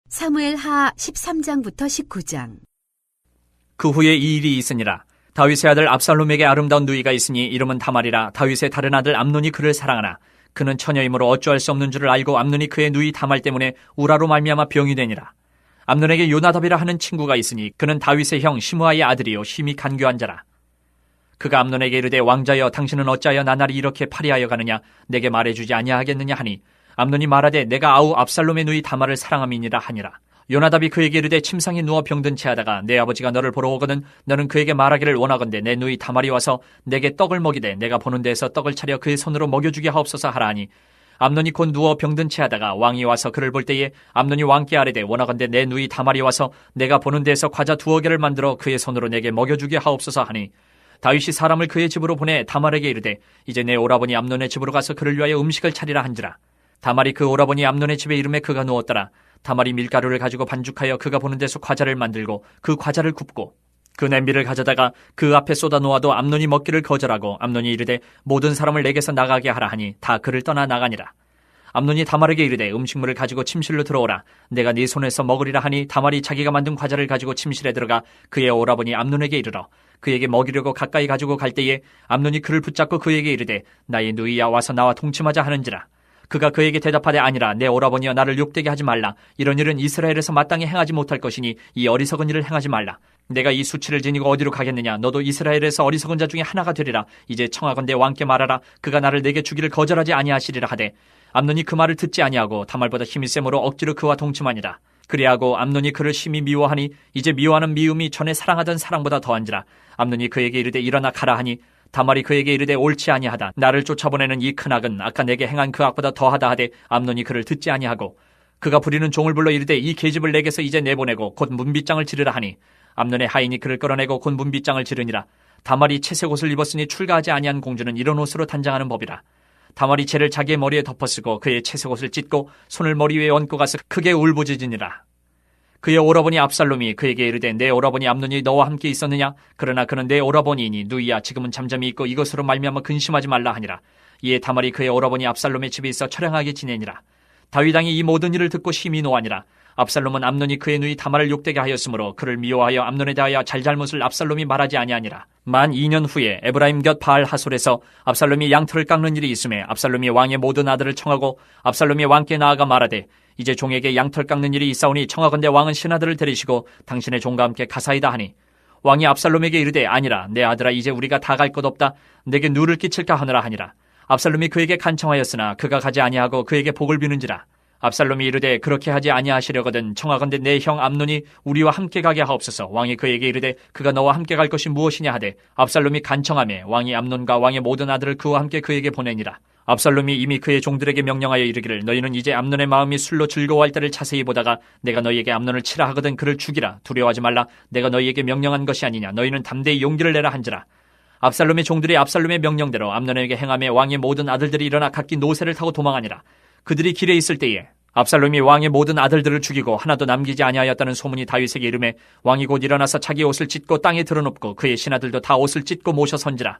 사무엘하 13장부터 19장. 그 후에 이 일이 있으니라. 다윗의 아들 압살롬에게 아름다운 누이가 있으니 이름은 다말이라. 다윗의 다른 아들 암논이 그를 사랑하나 그는 처녀이므로 어찌할 수 없는 줄을 알고 암논이 그의 누이 다말 때문에 우라로 말미암아 병이 되니라. 암논에게 요나답이라 하는 친구가 있으니 그는 다윗의 형 시므아의 아들이요 심히 간교한 자라. 그가 암논에게 이르되 왕자여 당신은 어찌하여 나날이 이렇게 파리하여 가느냐 내게 말해주지 아니하겠느냐 하니 암논이 말하되 내가 아우 압살롬의 누이 다말을 사랑함이니라 하니라. 요나답이 그에게 이르되 침상에 누워 병든 채 하다가 내 아버지가 너를 보러 오거든 너는 그에게 말하기를 원하건대 내 누이 다말이 와서 내게 떡을 먹이되 내가 보는 데에서 떡을 차려 그의 손으로 먹여주게 하옵소서 하라 하니 암논이 곧 누워 병든 채 하다가 왕이 와서 그를 볼 때에 암논이 왕께 아뢰되 원하건대 내 누이 다말이 와서 내가 보는 데에서 과자 2개를 만들어 그의 손으로 내게 먹여주게 하옵소서 하니 다윗이 사람을 그의 집으로 보내 다말에게 이르되 이제 내 오라버니 암논의 집으로 가서 그를 위하여 음식을 차리라 한지라. 다말이 그 오라버니 암논의 집에 이름에 그가 누웠더라. 다말이 밀가루를 가지고 반죽하여 그가 보는 데서 과자를 만들고 그 과자를 굽고 그 냄비를 가져다가 그 앞에 쏟아 놓아도 암논이 먹기를 거절하고 암논이 이르되 모든 사람을 내게서 나가게 하라 하니 다 그를 떠나 나가니라. 암논이 다말에게 이르되 음식물을 가지고 침실로 들어오라. 내가 네 손에서 먹으리라 하니 다말이 자기가 만든 과자를 가지고 침실에 들어가 그의 오라버니 암논에게 이르러 그에게 먹이려고 가까이 가지고 갈 때에 암논이 그를 붙잡고 그에게 이르되 나의 누이야 와서 나와 동침하자 하는지라. 그가 그에게 대답하되 아니라 내 오라버니여 나를 욕되게 하지 말라. 이런 일은 이스라엘에서 마땅히 행하지 못할 것이니 이 어리석은 일을 행하지 말라. 내가 이 수치를 지니고 어디로 가겠느냐. 너도 이스라엘에서 어리석은 자 중에 하나가 되리라. 이제 청하건대 왕께 말하라. 그가 나를 내게 주기를 거절하지 아니하시리라 하되 암논이 그 말을 듣지 아니하고 다말보다 힘이 세므로 억지로 그와 동침하니라. 그리하고 암논이 그를 심히 미워하니 이제 미워하는 미움이 전에 사랑하던 사랑보다 더한지라. 암논이 그에게 이르되 일어나 가라 하니 다말이 그에게 이르되 옳지 아니하다. 나를 쫓아보내는 이 큰 악은 아까 내게 행한 그 악보다 더하다 하되 암논이 그를 듣지 아니하고 그가 부리는 종을 불러 이르되 이 계집을 내게서 이제 내보내고 곧 문빗장을 지르라 하니 암논의 하인이 그를 끌어내고 곧 문빗장을 지르니라. 다말이 채색 옷을 입었으니 출가하지 아니한 공주는 이런 옷으로 단장하는 법이라. 다말이 채를 자기의 머리에 덮어쓰고 그의 채색 옷을 찢고 손을 머리 위에 얹고 가서 크게 울부짖으니라. 그의 오라버니 압살롬이 그에게 이르되 내 오라버니 암논이 너와 함께 있었느냐? 그러나 그는 내 오라버니이니 누이야 지금은 잠잠히 있고 이것으로 말미암아 근심하지 말라 하니라. 이에 다말이 그의 오라버니 압살롬의 집에 있어 처량하게 지내니라. 다윗 왕이 이 모든 일을 듣고 심히 노하니라. 압살롬은 암논이 그의 누이 다말을 욕되게 하였으므로 그를 미워하여 암논에 대하여 잘잘못을 압살롬이 말하지 아니하니라. 만 2년 후에 에브라임 곁 바알 하솔에서 압살롬이 양털을 깎는 일이 있음에 압살롬이 왕의 모든 아들을 청하고 압살롬이 왕께 나아가 말하되 이제 종에게 양털 깎는 일이 있사오니 청하건대 왕은 신하들을 데리시고 당신의 종과 함께 가사이다 하니 왕이 압살롬에게 이르되 아니라 내 아들아 이제 우리가 다 갈 것 없다. 내게 누를 끼칠까 하느라 하니라. 압살롬이 그에게 간청하였으나 그가 가지 아니하고 그에게 복을 비는지라. 압살롬이 이르되 그렇게 하지 아니하시려거든 청하건대 내 형 암논이 우리와 함께 가게 하옵소서. 왕이 그에게 이르되 그가 너와 함께 갈 것이 무엇이냐 하되 압살롬이 간청하매 왕이 암논과 왕의 모든 아들을 그와 함께 그에게 보내니라. 압살롬이 이미 그의 종들에게 명령하여 이르기를 너희는 이제 암논의 마음이 술로 즐거워할 때를 자세히 보다가 내가 너희에게 암논을 치라 하거든 그를 죽이라. 두려워하지 말라. 내가 너희에게 명령한 것이 아니냐. 너희는 담대히 용기를 내라 한지라. 압살롬의 종들이 압살롬의 명령대로 암논에게 행하며 왕의 모든 아들들이 일어나 각기 노새를 타고 도망하니라. 그들이 길에 있을 때에 압살롬이 왕의 모든 아들들을 죽이고 하나도 남기지 아니하였다는 소문이 다윗에게 이르매 왕이 곧 일어나서 자기 옷을 찢고 땅에 드러눕고 그의 신하들도 다 옷을 찢고 모셔 선지라.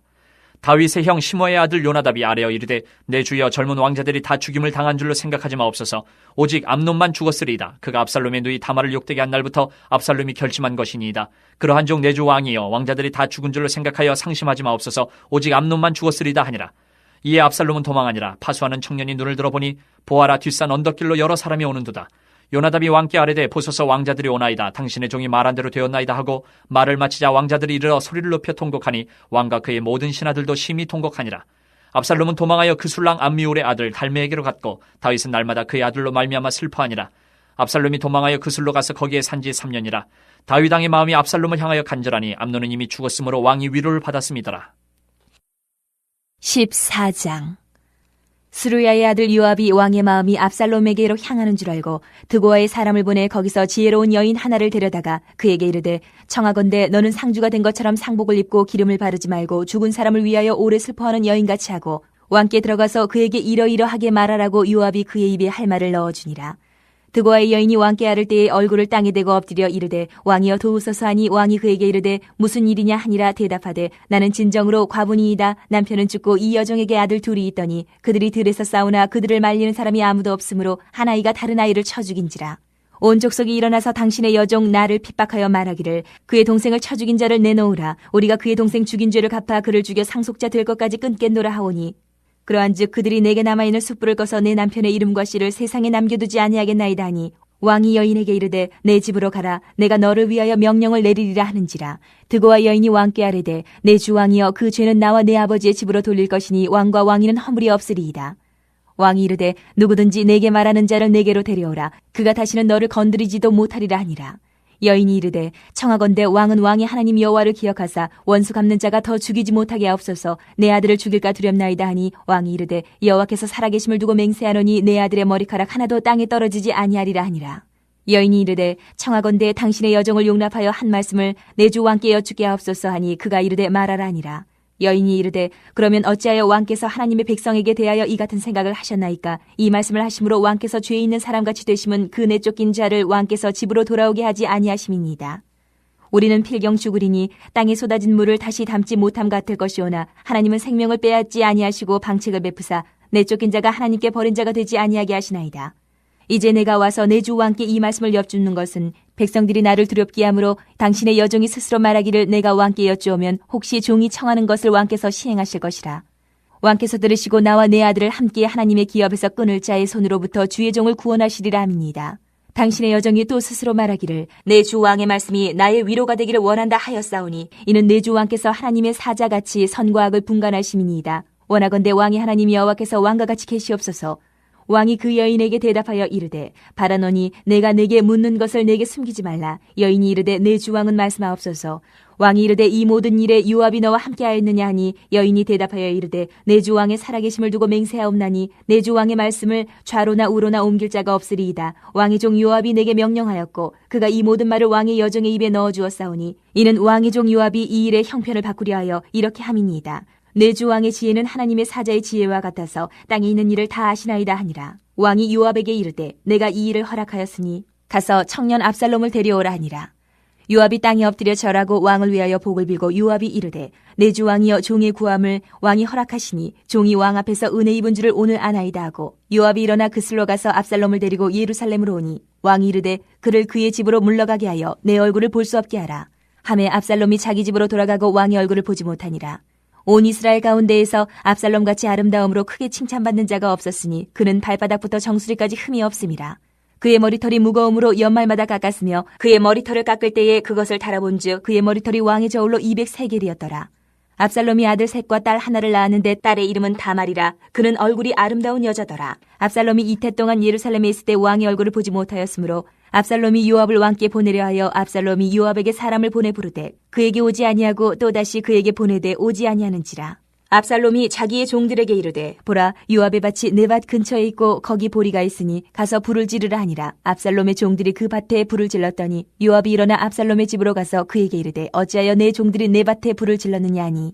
다윗의 형 시므아의 아들 요나답이 아뢰어 이르되 내 주여 젊은 왕자들이 다 죽임을 당한 줄로 생각하지 마옵소서. 오직 암논만 죽었으리이다. 그가 압살롬의 누이 다말을 욕되게 한 날부터 압살롬이 결심한 것이니이다. 그러한 종 내 주 왕이여 왕자들이 다 죽은 줄로 생각하여 상심하지 마옵소서. 오직 암논만 죽었으리이다 하니라. 이에 압살롬은 도망하니라. 파수하는 청년이 눈을 들어보니 보아라 뒷산 언덕길로 여러 사람이 오는도다. 요나답이 왕께 아뢰되 보소서 왕자들이 오나이다. 당신의 종이 말한 대로 되었나이다 하고 말을 마치자 왕자들이 이르러 소리를 높여 통곡하니 왕과 그의 모든 신하들도 심히 통곡하니라. 압살롬은 도망하여 그술랑 암미울의 아들 갈메에게로 갔고 다윗은 날마다 그의 아들로 말미암아 슬퍼하니라. 압살롬이 도망하여 그술로 가서 거기에 산지 3년이라. 다윗 왕의 마음이 압살롬을 향하여 간절하니 암논은 이미 죽었으므로 왕이 위로를 받았음이더라. 14장. 스루야의 아들 요압이 왕의 마음이 압살롬에게로 향하는 줄 알고 드고아의 사람을 보내 거기서 지혜로운 여인 하나를 데려다가 그에게 이르되 청하건대 너는 상주가 된 것처럼 상복을 입고 기름을 바르지 말고 죽은 사람을 위하여 오래 슬퍼하는 여인같이 하고 왕께 들어가서 그에게 이러이러하게 말하라고 요압이 그의 입에 할 말을 넣어주니라. 드고아의 여인이 왕께 아를 때에 얼굴을 땅에 대고 엎드려 이르되 왕이여 도우소서 하니 왕이 그에게 이르되 무슨 일이냐 하니라. 대답하되 나는 진정으로 과부니이다. 남편은 죽고 이 여종에게 아들 둘이 있더니 그들이 들에서 싸우나 그들을 말리는 사람이 아무도 없으므로 한 아이가 다른 아이를 쳐 죽인지라. 온 족속이 일어나서 당신의 여종 나를 핍박하여 말하기를 그의 동생을 쳐 죽인 자를 내놓으라. 우리가 그의 동생 죽인 죄를 갚아 그를 죽여 상속자 될 것까지 끊겠노라 하오니 그러한즉 그들이 내게 남아있는 숯불을 꺼서 내 남편의 이름과 씨를 세상에 남겨두지 아니하겠나이다 하니 왕이 여인에게 이르되 내 집으로 가라. 내가 너를 위하여 명령을 내리리라 하는지라. 드고와 여인이 왕께 아뢰되 내 주 왕이여 그 죄는 나와 내 아버지의 집으로 돌릴 것이니 왕과 왕위는 허물이 없으리이다. 왕이 이르되 누구든지 내게 말하는 자를 내게로 데려오라. 그가 다시는 너를 건드리지도 못하리라 하니라. 여인이 이르되 청하건대 왕은 왕의 하나님 여호와를 기억하사 원수 갚는 자가 더 죽이지 못하게 하옵소서. 내 아들을 죽일까 두렵나이다 하니 왕이 이르되 여호와께서 살아계심을 두고 맹세하노니 내 아들의 머리카락 하나도 땅에 떨어지지 아니하리라 하니라. 여인이 이르되 청하건대 당신의 여종을 용납하여 한 말씀을 내 주 왕께 여쭙게 하옵소서 하니 그가 이르되 말하라 하니라. 여인이 이르되 그러면 어찌하여 왕께서 하나님의 백성에게 대하여 이 같은 생각을 하셨나이까? 이 말씀을 하심으로 왕께서 죄 있는 사람같이 되심은 그 내쫓긴 자를 왕께서 집으로 돌아오게 하지 아니하심이니이다. 우리는 필경 죽으리니 땅에 쏟아진 물을 다시 담지 못함 같을 것이오나 하나님은 생명을 빼앗지 아니하시고 방책을 베푸사 내쫓긴 자가 하나님께 버린 자가 되지 아니하게 하시나이다. 이제 내가 와서 내 주 왕께 이 말씀을 여쭙는 것은 백성들이 나를 두렵게 하므로 당신의 여종이 스스로 말하기를 내가 왕께 여쭈오면 혹시 종이 청하는 것을 왕께서 시행하실 것이라. 왕께서 들으시고 나와 내 아들을 함께 하나님의 기업에서 끊을 자의 손으로부터 주의 종을 구원하시리라 함이니이다. 당신의 여종이 또 스스로 말하기를 내 주 왕의 말씀이 나의 위로가 되기를 원한다 하였사오니 이는 내 주 왕께서 하나님의 사자같이 선과 악을 분간하심이니이다. 원하건대 왕의 하나님 여호와께서 왕과 같이 계시옵소서. 왕이 그 여인에게 대답하여 이르되 바라노니 내가 내게 묻는 것을 내게 숨기지 말라. 여인이 이르되 내 주 왕은 말씀하옵소서. 왕이 이르되 이 모든 일에 요압이 너와 함께하였느냐 하니 여인이 대답하여 이르되 내 주 왕의 살아계심을 두고 맹세하옵나니 내 주 왕의 말씀을 좌로나 우로나 옮길 자가 없으리이다. 왕의 종 요압이 내게 명령하였고 그가 이 모든 말을 왕의 여종의 입에 넣어주었사오니 이는 왕의 종 요압이 이 일의 형편을 바꾸려 하여 이렇게 함이니이다. 내 주 왕의 지혜는 하나님의 사자의 지혜와 같아서 땅에 있는 일을 다 아시나이다 하니라. 왕이 요압에게 이르되 내가 이 일을 허락하였으니 가서 청년 압살롬을 데려오라 하니라. 요압이 땅에 엎드려 절하고 왕을 위하여 복을 빌고 요압이 이르되 내 주 왕이여 종의 구함을 왕이 허락하시니 종이 왕 앞에서 은혜 입은 줄을 오늘 아나이다 하고 요압이 일어나 그슬로 가서 압살롬을 데리고 예루살렘으로 오니 왕이 이르되 그를 그의 집으로 물러가게 하여 내 얼굴을 볼 수 없게 하라. 하매 압살롬이 자기 집으로 돌아가고 왕의 얼굴을 보지 못하니라. 온 이스라엘 가운데에서 압살롬같이 아름다움으로 크게 칭찬받는 자가 없었으니 그는 발바닥부터 정수리까지 흠이 없음이라. 그의 머리털이 무거움으로 연말마다 깎았으며 그의 머리털을 깎을 때에 그것을 달아본즉 그의 머리털이 왕의 저울로 200세겔이었더라. 압살롬이 아들 셋과 딸 하나를 낳았는데 딸의 이름은 다말이라. 그는 얼굴이 아름다운 여자더라. 압살롬이 이태 동안 예루살렘에 있을 때 왕의 얼굴을 보지 못하였으므로 압살롬이 요압을 왕께 보내려 하여 압살롬이 요압에게 사람을 보내 부르되 그에게 오지 아니하고 또다시 그에게 보내되 오지 아니하는지라. 압살롬이 자기의 종들에게 이르되 보라 요압의 밭이 내 밭 근처에 있고 거기 보리가 있으니 가서 불을 지르라 하니라. 압살롬의 종들이 그 밭에 불을 질렀더니 요압이 일어나 압살롬의 집으로 가서 그에게 이르되 어찌하여 내 종들이 내 밭에 불을 질렀느냐 하니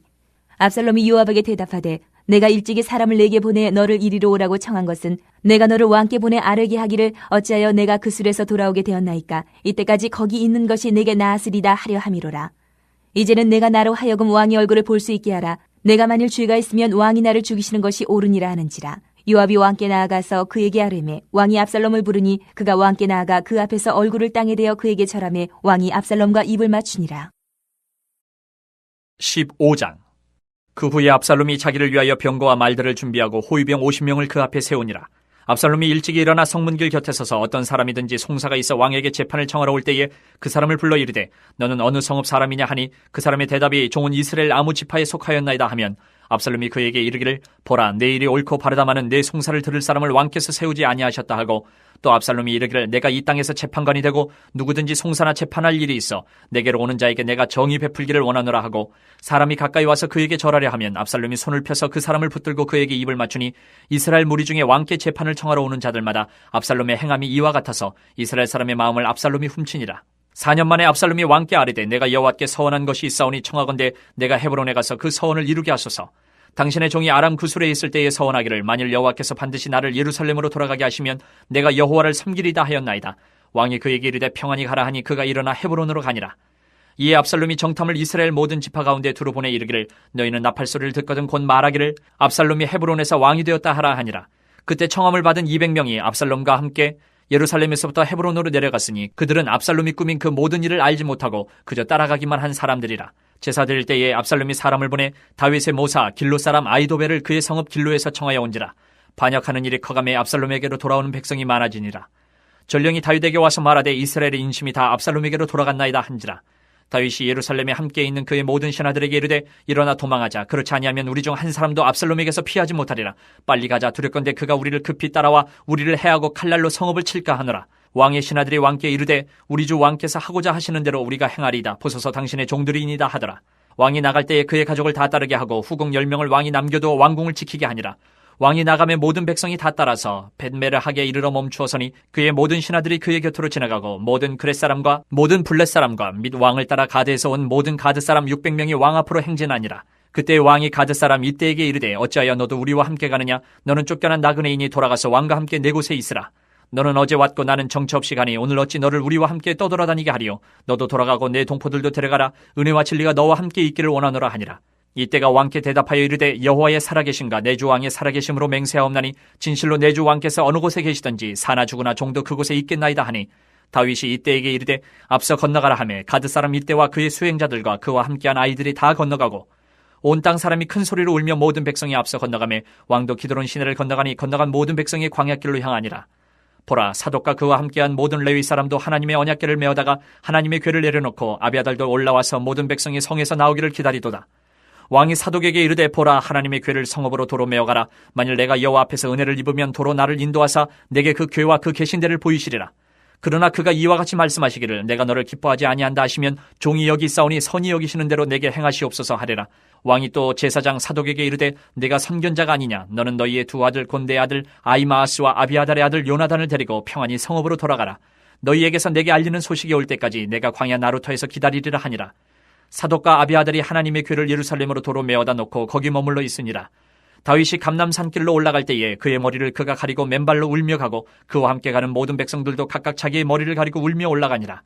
압살롬이 요압에게 대답하되 내가 일찍이 사람을 내게 보내 너를 이리로 오라고 청한 것은 내가 너를 왕께 보내 아뢰게 하기를 어찌하여 내가 그 술에서 돌아오게 되었나이까. 이때까지 거기 있는 것이 내게 나았으리다 하려 함이로라. 이제는 내가 나로 하여금 왕의 얼굴을 볼 수 있게 하라. 내가 만일 죄가 있으면 왕이 나를 죽이시는 것이 옳으니라 하는지라. 요압이 왕께 나아가서 그에게 아뢰매 왕이 압살롬을 부르니 그가 왕께 나아가 그 앞에서 얼굴을 땅에 대어 그에게 절하매 왕이 압살롬과 입을 맞추니라. 15장. 그 후에 압살롬이 자기를 위하여 병거와 말들을 준비하고 호위병 50명을 그 앞에 세우니라. 압살롬이 일찍이 일어나 성문길 곁에 서서 어떤 사람이든지 송사가 있어 왕에게 재판을 청하러 올 때에 그 사람을 불러 이르되 너는 어느 성읍 사람이냐 하니 그 사람의 대답이 종은 이스라엘 아무 지파에 속하였나이다 하면 압살롬이 그에게 이르기를 보라 내 일이 옳고 바르다마는 내 송사를 들을 사람을 왕께서 세우지 아니하셨다 하고 또 압살롬이 이르기를 내가 이 땅에서 재판관이 되고 누구든지 송사나 재판할 일이 있어 내게로 오는 자에게 내가 정의 베풀기를 원하노라 하고 사람이 가까이 와서 그에게 절하려 하면 압살롬이 손을 펴서 그 사람을 붙들고 그에게 입을 맞추니 이스라엘 무리 중에 왕께 재판을 청하러 오는 자들마다 압살롬의 행함이 이와 같아서 이스라엘 사람의 마음을 압살롬이 훔치니라. 4년 만에 압살롬이 왕께 아뢰되 내가 여호와께 서원한 것이 있사오니 청하건대 내가 헤브론에 가서 그 서원을 이루게 하소서. 당신의 종이 아람 구술에 있을 때에 서원하기를 만일 여호와께서 반드시 나를 예루살렘으로 돌아가게 하시면 내가 여호와를 섬기리다 하였나이다. 왕이 그에게 이르되 평안히 가라 하니 그가 일어나 헤브론으로 가니라. 이에 압살롬이 정탐을 이스라엘 모든 지파 가운데 두루 보내 이르기를 너희는 나팔 소리를 듣거든 곧 말하기를 압살롬이 헤브론에서 왕이 되었다 하라 하니라. 그때 청함을 받은 200명이 압살롬과 함께 예루살렘에서부터 헤브론으로 내려갔으니 그들은 압살롬이 꾸민 그 모든 일을 알지 못하고 그저 따라가기만 한 사람들이라. 제사 드릴 때에 압살롬이 사람을 보내 다윗의 모사 길로 사람 아이도벨을 그의 성읍 길로에서 청하여 온지라. 반역하는 일이 커가매 압살롬에게로 돌아오는 백성이 많아지니라. 전령이 다윗에게 와서 말하되 이스라엘의 인심이 다 압살롬에게로 돌아갔나이다 한지라. 다윗이 예루살렘에 함께 있는 그의 모든 신하들에게 이르되 일어나 도망하자. 그렇지 아니하면 우리 중 한 사람도 압살롬에게서 피하지 못하리라. 빨리 가자. 두렵건대 그가 우리를 급히 따라와 우리를 해하고 칼날로 성읍을 칠까 하노라. 왕의 신하들이 왕께 이르되 우리 주 왕께서 하고자 하시는 대로 우리가 행하리이다. 보소서 당신의 종들이니이다 하더라. 왕이 나갈 때에 그의 가족을 다 따르게 하고 후궁 10명을 왕이 남겨두어 왕궁을 지키게 하니라. 왕이 나가매 모든 백성이 다 따라서 벳메르하게 이르러 멈추어서니 그의 모든 신하들이 그의 곁으로 지나가고 모든 그렛 사람과 모든 블렛 사람과 및 왕을 따라 가드에서 온 모든 가드 사람 600명이 왕 앞으로 행진하니라. 그때 왕이 가드 사람 이때에게 이르되 어찌하여 너도 우리와 함께 가느냐? 너는 쫓겨난 나그네이니 돌아가서 왕과 함께 내 곳에 있으라. 너는 어제 왔고 나는 정처 없이 가니 오늘 어찌 너를 우리와 함께 떠돌아다니게 하리요? 너도 돌아가고 내 동포들도 데려가라. 은혜와 진리가 너와 함께 있기를 원하노라 하니라. 이때가 왕께 대답하여 이르되 여호와의 살아계심과 내 주 왕의 살아계심으로 맹세하옵나니 진실로 내 주 왕께서 어느 곳에 계시든지 사나 죽으나 종도 그곳에 있겠나이다 하니 다윗이 이때에게 이르되 앞서 건너가라 하매 가드 사람 이때와 그의 수행자들과 그와 함께한 아이들이 다 건너가고 온 땅 사람이 큰 소리로 울며 모든 백성이 앞서 건너가매 왕도 기드론 시내를 건너가니 건너간 모든 백성이 광야길로 향하니라. 보라 사독과 그와 함께한 모든 레위 사람도 하나님의 언약궤를 메어다가 하나님의 궤를 내려놓고 아비아달도 올라와서 모든 백성이 성에서 나오기를 기다리도다. 왕이 사독에게 이르되 보라 하나님의 궤를 성읍으로 도로 메어가라. 만일 내가 여호와 앞에서 은혜를 입으면 도로 나를 인도하사 내게 그 궤와 그 계신 데를 보이시리라. 그러나 그가 이와 같이 말씀하시기를 내가 너를 기뻐하지 아니한다 하시면 종이 여기 있사오니 선이 여기시는 대로 내게 행하시옵소서 하리라. 왕이 또 제사장 사독에게 이르되 내가 선견자가 아니냐? 너는 너희의 두 아들 곤대의 아들 아이마아스와 아비아달의 아들 요나단을 데리고 평안히 성읍으로 돌아가라. 너희에게서 내게 알리는 소식이 올 때까지 내가 광야 나루터에서 기다리리라 하니라. 사독과 아비아달이 하나님의 궤를 예루살렘으로 도로 메어다 놓고 거기 머물러 있으니라. 다윗이 감람 산길로 올라갈 때에 그의 머리를 그가 가리고 맨발로 울며 가고 그와 함께 가는 모든 백성들도 각각 자기의 머리를 가리고 울며 올라가니라.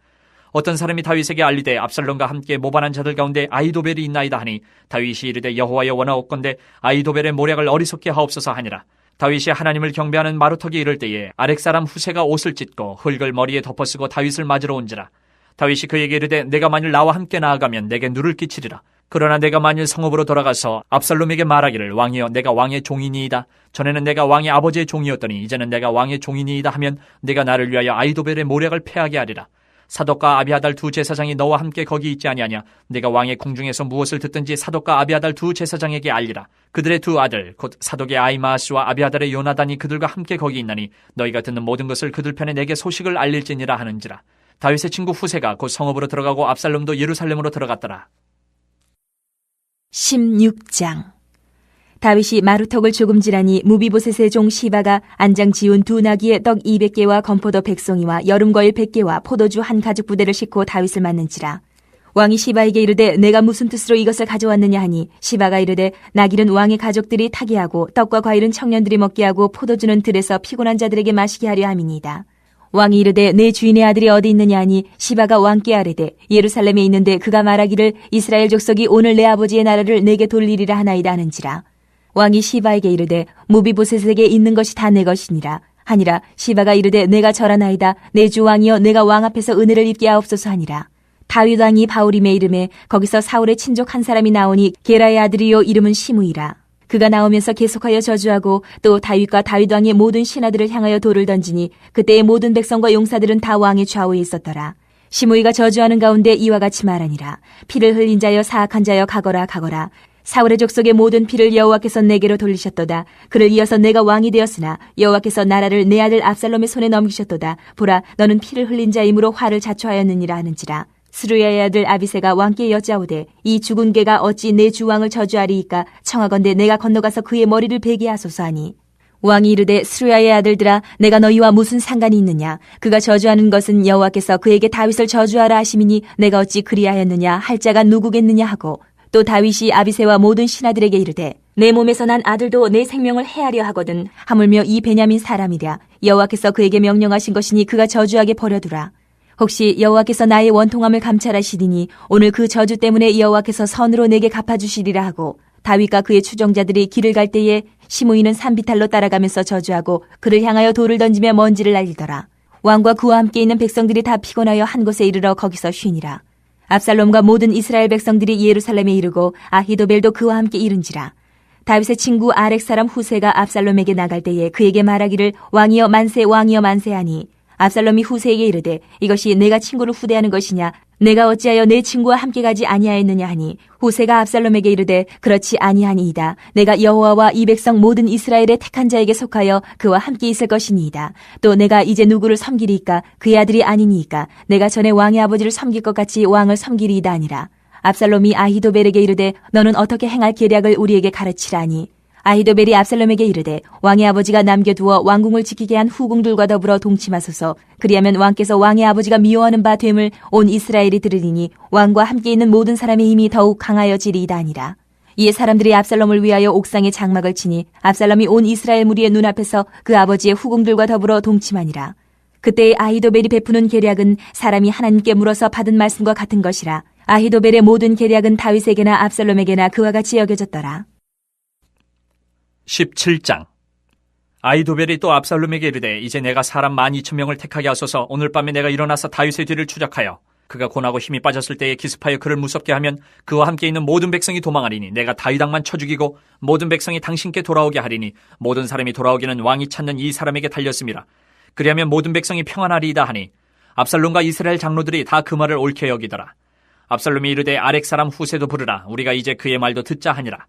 어떤 사람이 다윗에게 알리되 압살롬과 함께 모반한 자들 가운데 아이도벨이 있나이다 하니 다윗이 이르되 여호와여 원하옵건대 아이도벨의 모략을 어리석게 하옵소서 하니라. 다윗이 하나님을 경배하는 마루턱에 이를 때에 아렉 사람 후세가 옷을 찢고 흙을 머리에 덮어쓰고 다윗을 맞으러 온지라. 다윗이 그에게 이르되 내가 만일 나와 함께 나아가면 내게 누를 끼치리라. 그러나 내가 만일 성읍으로 돌아가서 압살롬에게 말하기를 왕이여 내가 왕의 종이니이다. 전에는 내가 왕의 아버지의 종이었더니 이제는 내가 왕의 종이니이다 하면 내가 나를 위하여 아이도벨의 모략을 패하게 하리라. 사독과 아비아달 두 제사장이 너와 함께 거기 있지 아니하냐? 내가 왕의 궁중에서 무엇을 듣든지 사독과 아비아달 두 제사장에게 알리라. 그들의 두 아들 곧 사독의 아이마아스와 아비아달의 요나단이 그들과 함께 거기 있나니 너희가 듣는 모든 것을 그들 편에 내게 소식을 알릴지니라 하는지라. 다윗의 친구 후세가 곧 성읍으로 들어가고 압살롬도 예루살렘으로 들어갔더라. 16장. 다윗이 마루턱을 조금 지나니 무비보셋의 종 시바가 안장 지운 두 나귀의 떡 200개와 건포도 100송이와 여름과일 100개와 포도주 한 가죽 부대를 싣고 다윗을 맞는지라. 왕이 시바에게 이르되 내가 무슨 뜻으로 이것을 가져왔느냐 하니 시바가 이르되 나귀는 왕의 가족들이 타게 하고 떡과 과일은 청년들이 먹게 하고 포도주는 들에서 피곤한 자들에게 마시게 하려 함이니이다. 왕이 이르되 내 주인의 아들이 어디 있느냐 하니 시바가 왕께 아뢰되 예루살렘에 있는데 그가 말하기를 이스라엘 족속이 오늘 내 아버지의 나라를 내게 돌리리라 하나이다 하는지라. 왕이 시바에게 이르되 무비보셋에게 있는 것이 다 내 것이니라 하니라. 시바가 이르되 내가 절하나이다. 내 주 왕이여 내가 왕 앞에서 은혜를 입게 하옵소서 하니라. 다윗 왕이 바울임의 이름에 거기서 사울의 친족 한 사람이 나오니 게라의 아들이요 이름은 시므이라. 그가 나오면서 계속하여 저주하고 또 다윗과 다윗 왕의 모든 신하들을 향하여 돌을 던지니 그때의 모든 백성과 용사들은 다 왕의 좌우에 있었더라. 시므이가 저주하는 가운데 이와 같이 말하니라. 피를 흘린 자여 사악한 자여 가거라 가거라. 사울의 족속의 모든 피를 여호와께서 내게로 돌리셨도다. 그를 이어서 내가 왕이 되었으나 여호와께서 나라를 내 아들 압살롬의 손에 넘기셨도다. 보라 너는 피를 흘린 자이므로 화를 자초하였느니라 하는지라. 스루야의 아들 아비새가 왕께 여짜오되 이 죽은 개가 어찌 내 주왕을 저주하리이까? 청하건대 내가 건너가서 그의 머리를 베게 하소서 하니 왕이 이르되 스루야의 아들들아 내가 너희와 무슨 상관이 있느냐? 그가 저주하는 것은 여호와께서 그에게 다윗을 저주하라 하심이니 내가 어찌 그리하였느냐 할 자가 누구겠느냐 하고 또 다윗이 아비새와 모든 신하들에게 이르되 내 몸에서 난 아들도 내 생명을 해하려 하거든 하물며 이 베냐민 사람이랴. 여호와께서 그에게 명령하신 것이니 그가 저주하게 버려두라. 혹시 여호와께서 나의 원통함을 감찰하시리니 오늘 그 저주 때문에 여호와께서 선으로 내게 갚아주시리라 하고 다윗과 그의 추종자들이 길을 갈 때에 시므이는 산비탈로 따라가면서 저주하고 그를 향하여 돌을 던지며 먼지를 날리더라. 왕과 그와 함께 있는 백성들이 다 피곤하여 한 곳에 이르러 거기서 쉬니라. 압살롬과 모든 이스라엘 백성들이 예루살렘에 이르고 아히도벨도 그와 함께 이른지라. 다윗의 친구 아렉 사람 후세가 압살롬에게 나갈 때에 그에게 말하기를 왕이여 만세 왕이여 만세하니 압살롬이 후세에게 이르되 이것이 내가 친구를 후대하는 것이냐 내가 어찌하여 내 친구와 함께 가지 아니하였느냐 하니 후세가 압살롬에게 이르되 그렇지 아니하니이다. 내가 여호와와 이 백성 모든 이스라엘의 택한 자에게 속하여 그와 함께 있을 것이니이다. 또 내가 이제 누구를 섬기리이까 그의 아들이 아니니이까 내가 전에 왕의 아버지를 섬길 것 같이 왕을 섬기리이다 아니라. 압살롬이 아히도벨에게 이르되 너는 어떻게 행할 계략을 우리에게 가르치라니. 아히도벨이 압살롬에게 이르되 왕의 아버지가 남겨두어 왕궁을 지키게 한 후궁들과 더불어 동침하소서. 그리하면 왕께서 왕의 아버지가 미워하는 바 됨을 온 이스라엘이 들으리니 왕과 함께 있는 모든 사람의 힘이 더욱 강하여지리이다 아니라. 이에 사람들이 압살롬을 위하여 옥상에 장막을 치니 압살롬이 온 이스라엘 무리의 눈앞에서 그 아버지의 후궁들과 더불어 동침하니라. 그때의 아히도벨이 베푸는 계략은 사람이 하나님께 물어서 받은 말씀과 같은 것이라. 아히도벨의 모든 계략은 다윗에게나 압살롬에게나 그와 같이 여겨졌더라. 17장. 아히도벨이 또 압살롬에게 이르되 이제 내가 사람 12,000명을 택하게 하소서. 오늘 밤에 내가 일어나서 다윗의 뒤를 추적하여 그가 고나고 힘이 빠졌을 때에 기습하여 그를 무섭게 하면 그와 함께 있는 모든 백성이 도망하리니 내가 다윗 왕만 쳐 죽이고 모든 백성이 당신께 돌아오게 하리니 모든 사람이 돌아오기는 왕이 찾는 이 사람에게 달렸음이라. 그리하면 모든 백성이 평안하리이다 하니 압살롬과 이스라엘 장로들이 다 그 말을 옳게 여기더라. 압살롬이 이르되 아렉 사람 후세도 부르라. 우리가 이제 그의 말도 듣자 하니라.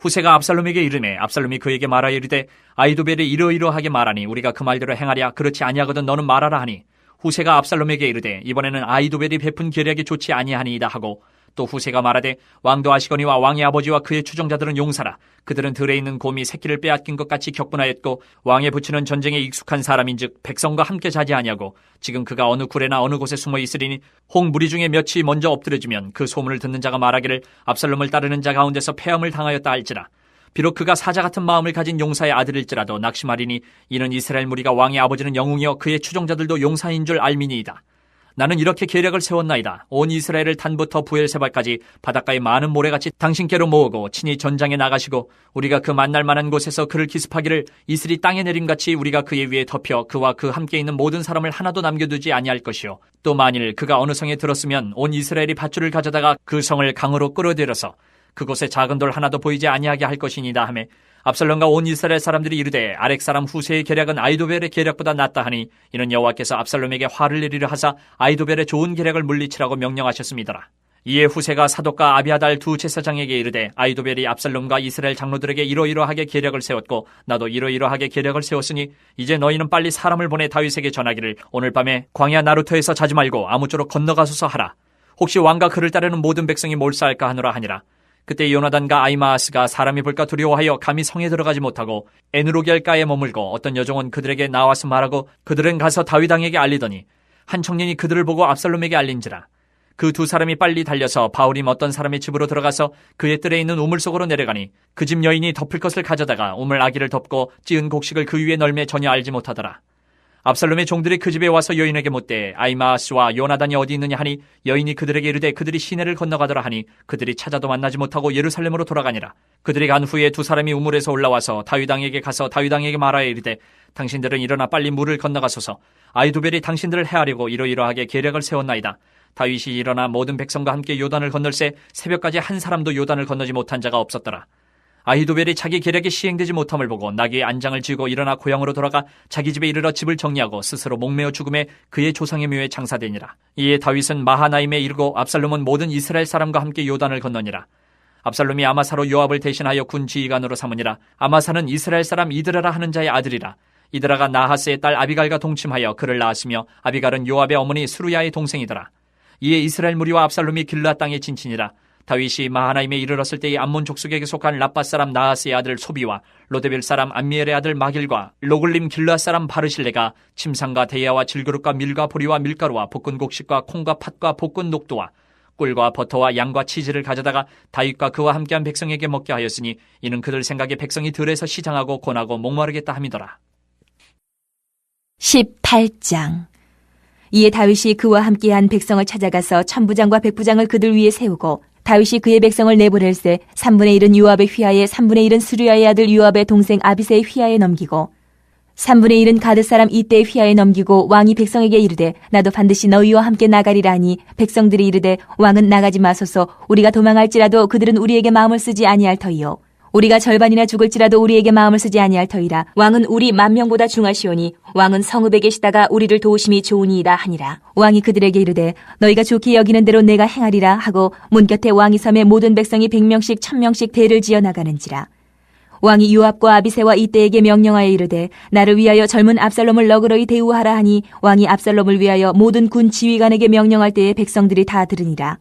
후세가 압살롬에게 이르매 압살롬이 그에게 말하여 이르되 아히도벨이 이러이러하게 말하니 우리가 그 말대로 행하랴. 그렇지 아니하거든 너는 말하라 하니 후세가 압살롬에게 이르되 이번에는 아히도벨이 베푼 계략이 좋지 아니하니이다 하고 또 후세가 말하되 왕도 아시거니와 왕의 아버지와 그의 추종자들은 용사라. 그들은 들에 있는 곰이 새끼를 빼앗긴 것 같이 격분하였고 왕의 부치는 전쟁에 익숙한 사람인즉 백성과 함께 자지 아니하고 지금 그가 어느 굴에나 어느 곳에 숨어 있으리니 홍 무리 중에 몇이 먼저 엎드려지면 그 소문을 듣는 자가 말하기를 압살롬을 따르는 자 가운데서 패함을 당하였다 할지라. 비록 그가 사자 같은 마음을 가진 용사의 아들일지라도 낙심하리니 이는 이스라엘 무리가 왕의 아버지는 영웅이여 그의 추종자들도 용사인 줄 알미니이다. 나는 이렇게 계략을 세웠나이다. 온 이스라엘을 단부터 부엘세바까지 바닷가의 많은 모래같이 당신께로 모으고 친히 전장에 나가시고 우리가 그 만날 만한 곳에서 그를 기습하기를 이슬이 땅에 내림같이 우리가 그의 위에 덮여 그와 그 함께 있는 모든 사람을 하나도 남겨두지 아니할 것이요. 또 만일 그가 어느 성에 들었으면 온 이스라엘이 밧줄을 가져다가 그 성을 강으로 끌어들여서 그곳에 작은 돌 하나도 보이지 아니하게 할 것이니다 하매 압살롬과 온 이스라엘 사람들이 이르되 아렉 사람 후세의 계략은 아히도벨의 계략보다 낫다 하니 이는 여호와께서 압살롬에게 화를 내리려 하사 아히도벨의 좋은 계략을 물리치라고 명령하셨음이더라. 이에 후세가 사독과 아비아달 두 제사장에게 이르되 아히도벨이 압살롬과 이스라엘 장로들에게 이러이러하게 계략을 세웠고 나도 이러이러하게 계략을 세웠으니 이제 너희는 빨리 사람을 보내 다윗에게 전하기를 오늘 밤에 광야 나루터에서 자지 말고 아무쪼록 건너가소서 하라. 혹시 왕과 그를 따르는 모든 백성이 몰사할까 하노라 하니라. 그때 요나단과 아히마아스가 사람이 볼까 두려워하여 감히 성에 들어가지 못하고 에누로겔가에 머물고 어떤 여종은 그들에게 나와서 말하고 그들은 가서 다윗 왕에게 알리더니 한 청년이 그들을 보고 압살롬에게 알린지라. 그 두 사람이 빨리 달려서 바울임 어떤 사람의 집으로 들어가서 그의 뜰에 있는 우물 속으로 내려가니 그 집 여인이 덮을 것을 가져다가 우물 아기를 덮고 찌은 곡식을 그 위에 널매 전혀 알지 못하더라. 압살롬의 종들이 그 집에 와서 여인에게 묻되 아히마아스와 요나단이 어디 있느냐 하니 여인이 그들에게 이르되 그들이 시내를 건너가더라 하니 그들이 찾아도 만나지 못하고 예루살렘으로 돌아가니라. 그들이 간 후에 두 사람이 우물에서 올라와서 다윗 왕에게 가서 다윗 왕에게 말하여 이르되 당신들은 일어나 빨리 물을 건너가소서. 아히도벨이 당신들을 해하려고 이러이러하게 계략을 세웠나이다. 다윗이 일어나 모든 백성과 함께 요단을 건널새 새벽까지 한 사람도 요단을 건너지 못한 자가 없었더라. 아히도벨이 자기 계략이 시행되지 못함을 보고 나귀의 안장을 쥐고 일어나 고향으로 돌아가 자기 집에 이르러 집을 정리하고 스스로 목매어 죽음에 그의 조상의 묘에 장사되니라. 이에 다윗은 마하나임에 이르고 압살롬은 모든 이스라엘 사람과 함께 요단을 건너니라. 압살롬이 아마사로 요압을 대신하여 군 지휘관으로 삼으니라. 아마사는 이스라엘 사람 이드라라 하는 자의 아들이라. 이드라가 나하스의 딸 아비갈과 동침하여 그를 낳았으며 아비갈은 요압의 어머니 수루야의 동생이더라. 이에 이스라엘 무리와 압살롬이 길르앗 땅에 진친이라. 다윗이 마하나임에 이르렀을 때의 암몬 족속에게 속한 라빠 사람 나하스의 아들 소비와 로데벨 사람 암미엘의 아들 마길과 로글림 길르앗 사람 바르실레가 침상과 대야와 질그릇과 밀과 보리와 밀가루와 볶은 곡식과 콩과 팥과 볶은 녹두와 꿀과 버터와 양과 치즈를 가져다가 다윗과 그와 함께한 백성에게 먹게 하였으니 이는 그들 생각에 백성이 들에서 시장하고 고나고 목마르겠다 함이더라. 18장. 이에 다윗이 그와 함께한 백성을 찾아가서 천부장과 백부장을 그들 위에 세우고 다윗이 그의 백성을 내보낼세 3분의 1은 요압의 휘하에 3분의 1은 수르야의 아들 요압의 동생 아비새의 휘하에 넘기고 3분의 1은 가드 사람 이때의 휘하에 넘기고 왕이 백성에게 이르되 나도 반드시 너희와 함께 나가리라 하니 백성들이 이르되 왕은 나가지 마소서. 우리가 도망할지라도 그들은 우리에게 마음을 쓰지 아니할 터이요 우리가 절반이나 죽을지라도 우리에게 마음을 쓰지 아니할 터이라. 왕은 우리 10,000명보다 중하시오니 왕은 성읍에 계시다가 우리를 도우심이 좋으니이다 하니라. 왕이 그들에게 이르되 너희가 좋게 여기는 대로 내가 행하리라 하고 문 곁에 왕이 섬에 모든 백성이 100명씩 1000명씩 대를 지어 나가는지라. 왕이 요압과 아비새와 이때에게 명령하여 이르되 나를 위하여 젊은 압살롬을 너그러이 대우하라 하니 왕이 압살롬을 위하여 모든 군 지휘관에게 명령할 때에 백성들이 다 들으니라.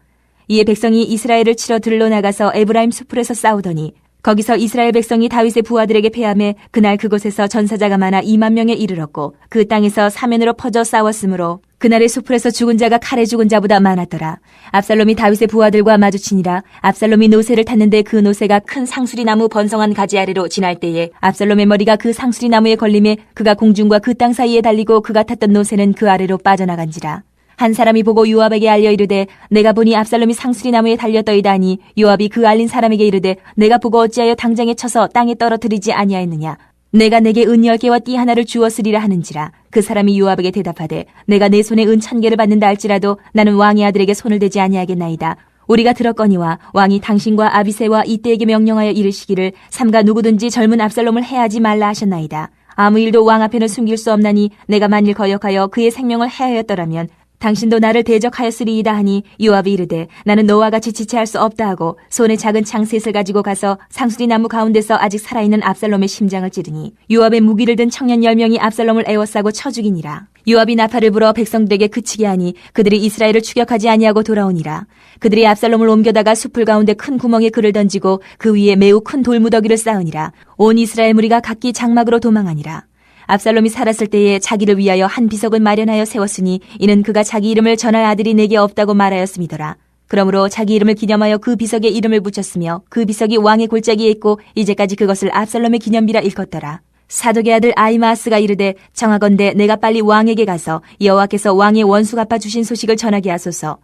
이에 백성이 이스라엘을 치러 들러 나가서 에브라임 수풀에서 싸우더니 거기서 이스라엘 백성이 다윗의 부하들에게 패하매 그날 그곳에서 전사자가 많아 20,000명에 이르렀고 그 땅에서 사면으로 퍼져 싸웠으므로 그날의 수풀에서 죽은 자가 칼에 죽은 자보다 많았더라. 압살롬이 다윗의 부하들과 마주치니라. 압살롬이 노새를 탔는데 그 노새가 큰 상수리 나무 번성한 가지 아래로 지날 때에 압살롬의 머리가 그 상수리 나무에 걸림에 그가 공중과 그 땅 사이에 달리고 그가 탔던 노새는 그 아래로 빠져나간지라. 한 사람이 보고 요압에게 알려 이르되 내가 보니 압살롬이 상수리 나무에 달렸더이다 하니 요압이 그 알린 사람에게 이르되 내가 보고 어찌하여 당장에 쳐서 땅에 떨어뜨리지 아니하였느냐. 내가 내게 은 10개와 띠 하나를 주었으리라 하는지라. 그 사람이 요압에게 대답하되 내가 내 손에 은 1,000개를 받는다 할지라도 나는 왕의 아들에게 손을 대지 아니하겠나이다. 우리가 들었거니와 왕이 당신과 아비새와 이때에게 명령하여 이르시기를 삼가 누구든지 젊은 압살롬을 해하지 말라 하셨나이다. 아무 일도 왕 앞에는 숨길 수 없나니 내가 만일 거역하여 그의 생명을 해하였더라면 당신도 나를 대적하였으리이다 하니 요압이 이르되 나는 너와 같이 지체할 수 없다 하고 손에 작은 창 셋을 가지고 가서 상수리 나무 가운데서 아직 살아있는 압살롬의 심장을 찌르니 요압의 무기를 든 청년 10명이 압살롬을 에워싸고 쳐 죽이니라. 요압이 나팔을 불어 백성들에게 그치게 하니 그들이 이스라엘을 추격하지 아니하고 돌아오니라. 그들이 압살롬을 옮겨다가 숲을 가운데 큰 구멍에 그를 던지고 그 위에 매우 큰 돌무더기를 쌓으니라. 온 이스라엘 무리가 각기 장막으로 도망하니라. 압살롬이 살았을 때에 자기를 위하여 한 비석을 마련하여 세웠으니 이는 그가 자기 이름을 전할 아들이 내게 없다고 말하였음이더라. 그러므로 자기 이름을 기념하여 그 비석에 이름을 붙였으며 그 비석이 왕의 골짜기에 있고 이제까지 그것을 압살롬의 기념비라 일컫더라. 사독의 아들 아히마아스가 이르되 청하건대 내가 빨리 왕에게 가서 여호와께서 왕의 원수 갚아 주신 소식을 전하게 하소서.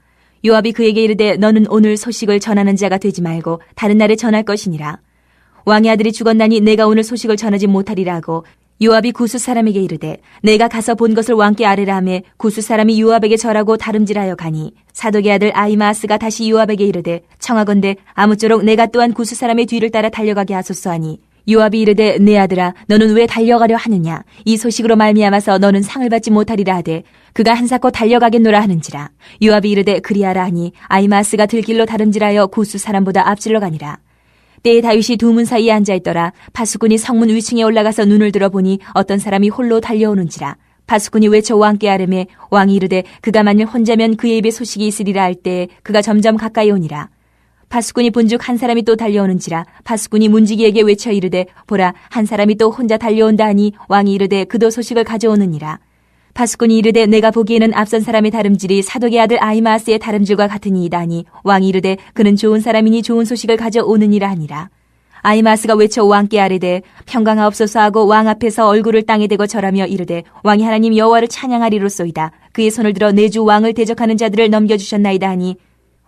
요압이 그에게 이르되 너는 오늘 소식을 전하는 자가 되지 말고 다른 날에 전할 것이니라. 왕의 아들이 죽었나니 내가 오늘 소식을 전하지 못하리라 하고 요압이 구스 사람에게 이르되 내가 가서 본 것을 왕께 아뢰라 하매 구스 사람이 요압에게 절하고 다름질하여 가니 사독의 아들 아히마아스가 다시 요압에게 이르되 청하건대 아무쪼록 내가 또한 구스 사람의 뒤를 따라 달려가게 하소서 하니 요압이 이르되 내 아들아 너는 왜 달려가려 하느냐. 이 소식으로 말미암아서 너는 상을 받지 못하리라 하되 그가 한사코 달려가겠노라 하는지라. 요압이 이르되 그리하라 하니 아히마아스가 들길로 다름질하여 구스 사람보다 앞질러 가니라. 때에 다윗이 두 문 사이에 앉아있더라. 파수꾼이 성문 위층에 올라가서 눈을 들어보니 어떤 사람이 홀로 달려오는지라. 파수꾼이 외쳐 왕께 아뢰매 왕이 이르되 그가 만일 혼자면 그의 입에 소식이 있으리라 할 때에 그가 점점 가까이 오니라. 파수꾼이 본즉 한 사람이 또 달려오는지라. 파수꾼이 문지기에게 외쳐 이르되 보라 한 사람이 또 혼자 달려온다 하니 왕이 이르되 그도 소식을 가져오느니라. 파수꾼이 이르되 내가 보기에는 앞선 사람의 다름질이 사독의 아들 아히마아스의 다름질과 같으니이다 하니 왕이 이르되 그는 좋은 사람이니 좋은 소식을 가져오느니라 하니라. 아히마아스가 외쳐 왕께 아뢰되 평강하옵소서 하고 왕 앞에서 얼굴을 땅에 대고 절하며 이르되 왕이 하나님 여호와를 찬양하리로소이다. 그의 손을 들어 내 주 왕을 대적하는 자들을 넘겨주셨나이다 하니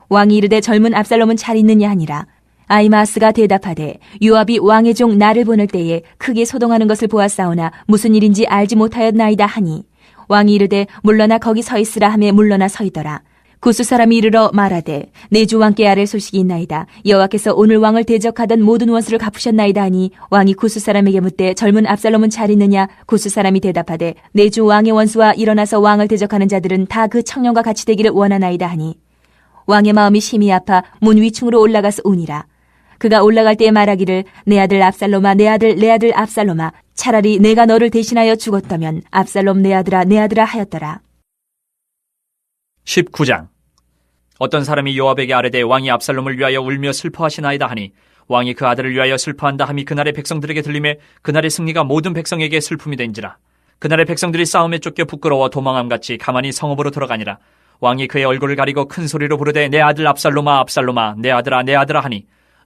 왕이 이르되 젊은 압살롬은 잘 있느냐 하니라. 아히마아스가 대답하되 요압이 왕의 종 나를 보낼 때에 크게 소동하는 것을 보았사오나 무슨 일인지 알지 못하였나이다 하니 왕이 이르되 물러나 거기 서 있으라 하며 물러나 서 있더라. 구스 사람이 이르러 말하되 내 주 왕께 아랠 소식이 있나이다. 여호와께서 오늘 왕을 대적하던 모든 원수를 갚으셨나이다 하니 왕이 구스 사람에게 묻되 젊은 압살롬은 잘 있느냐. 구스 사람이 대답하되 내 주 왕의 원수와 일어나서 왕을 대적하는 자들은 다 그 청년과 같이 되기를 원하나이다 하니 왕의 마음이 심히 아파 문 위층으로 올라가서 우니라. 그가 올라갈 때에 말하기를 내 아들 압살롬아 내 아들 압살롬아 차라리 내가 너를 대신하여 죽었다면 압살롬 내 아들아 하였더라. 19장. 어떤 사람이 요압에게 아뢰되 왕이 압살롬을 위하여 울며 슬퍼하시나이다 하니 왕이 그 아들을 위하여 슬퍼한다 함이 그날의 백성들에게 들리매 그날의 승리가 모든 백성에게 슬픔이 된지라. 그날의 백성들이 싸움에 쫓겨 부끄러워 도망함같이 가만히 성읍으로 들어가니라. 왕이 그의 얼굴을 가리고 큰 소리로 부르되 내 아들 압살롬아 압살롬아 내 아들아 하니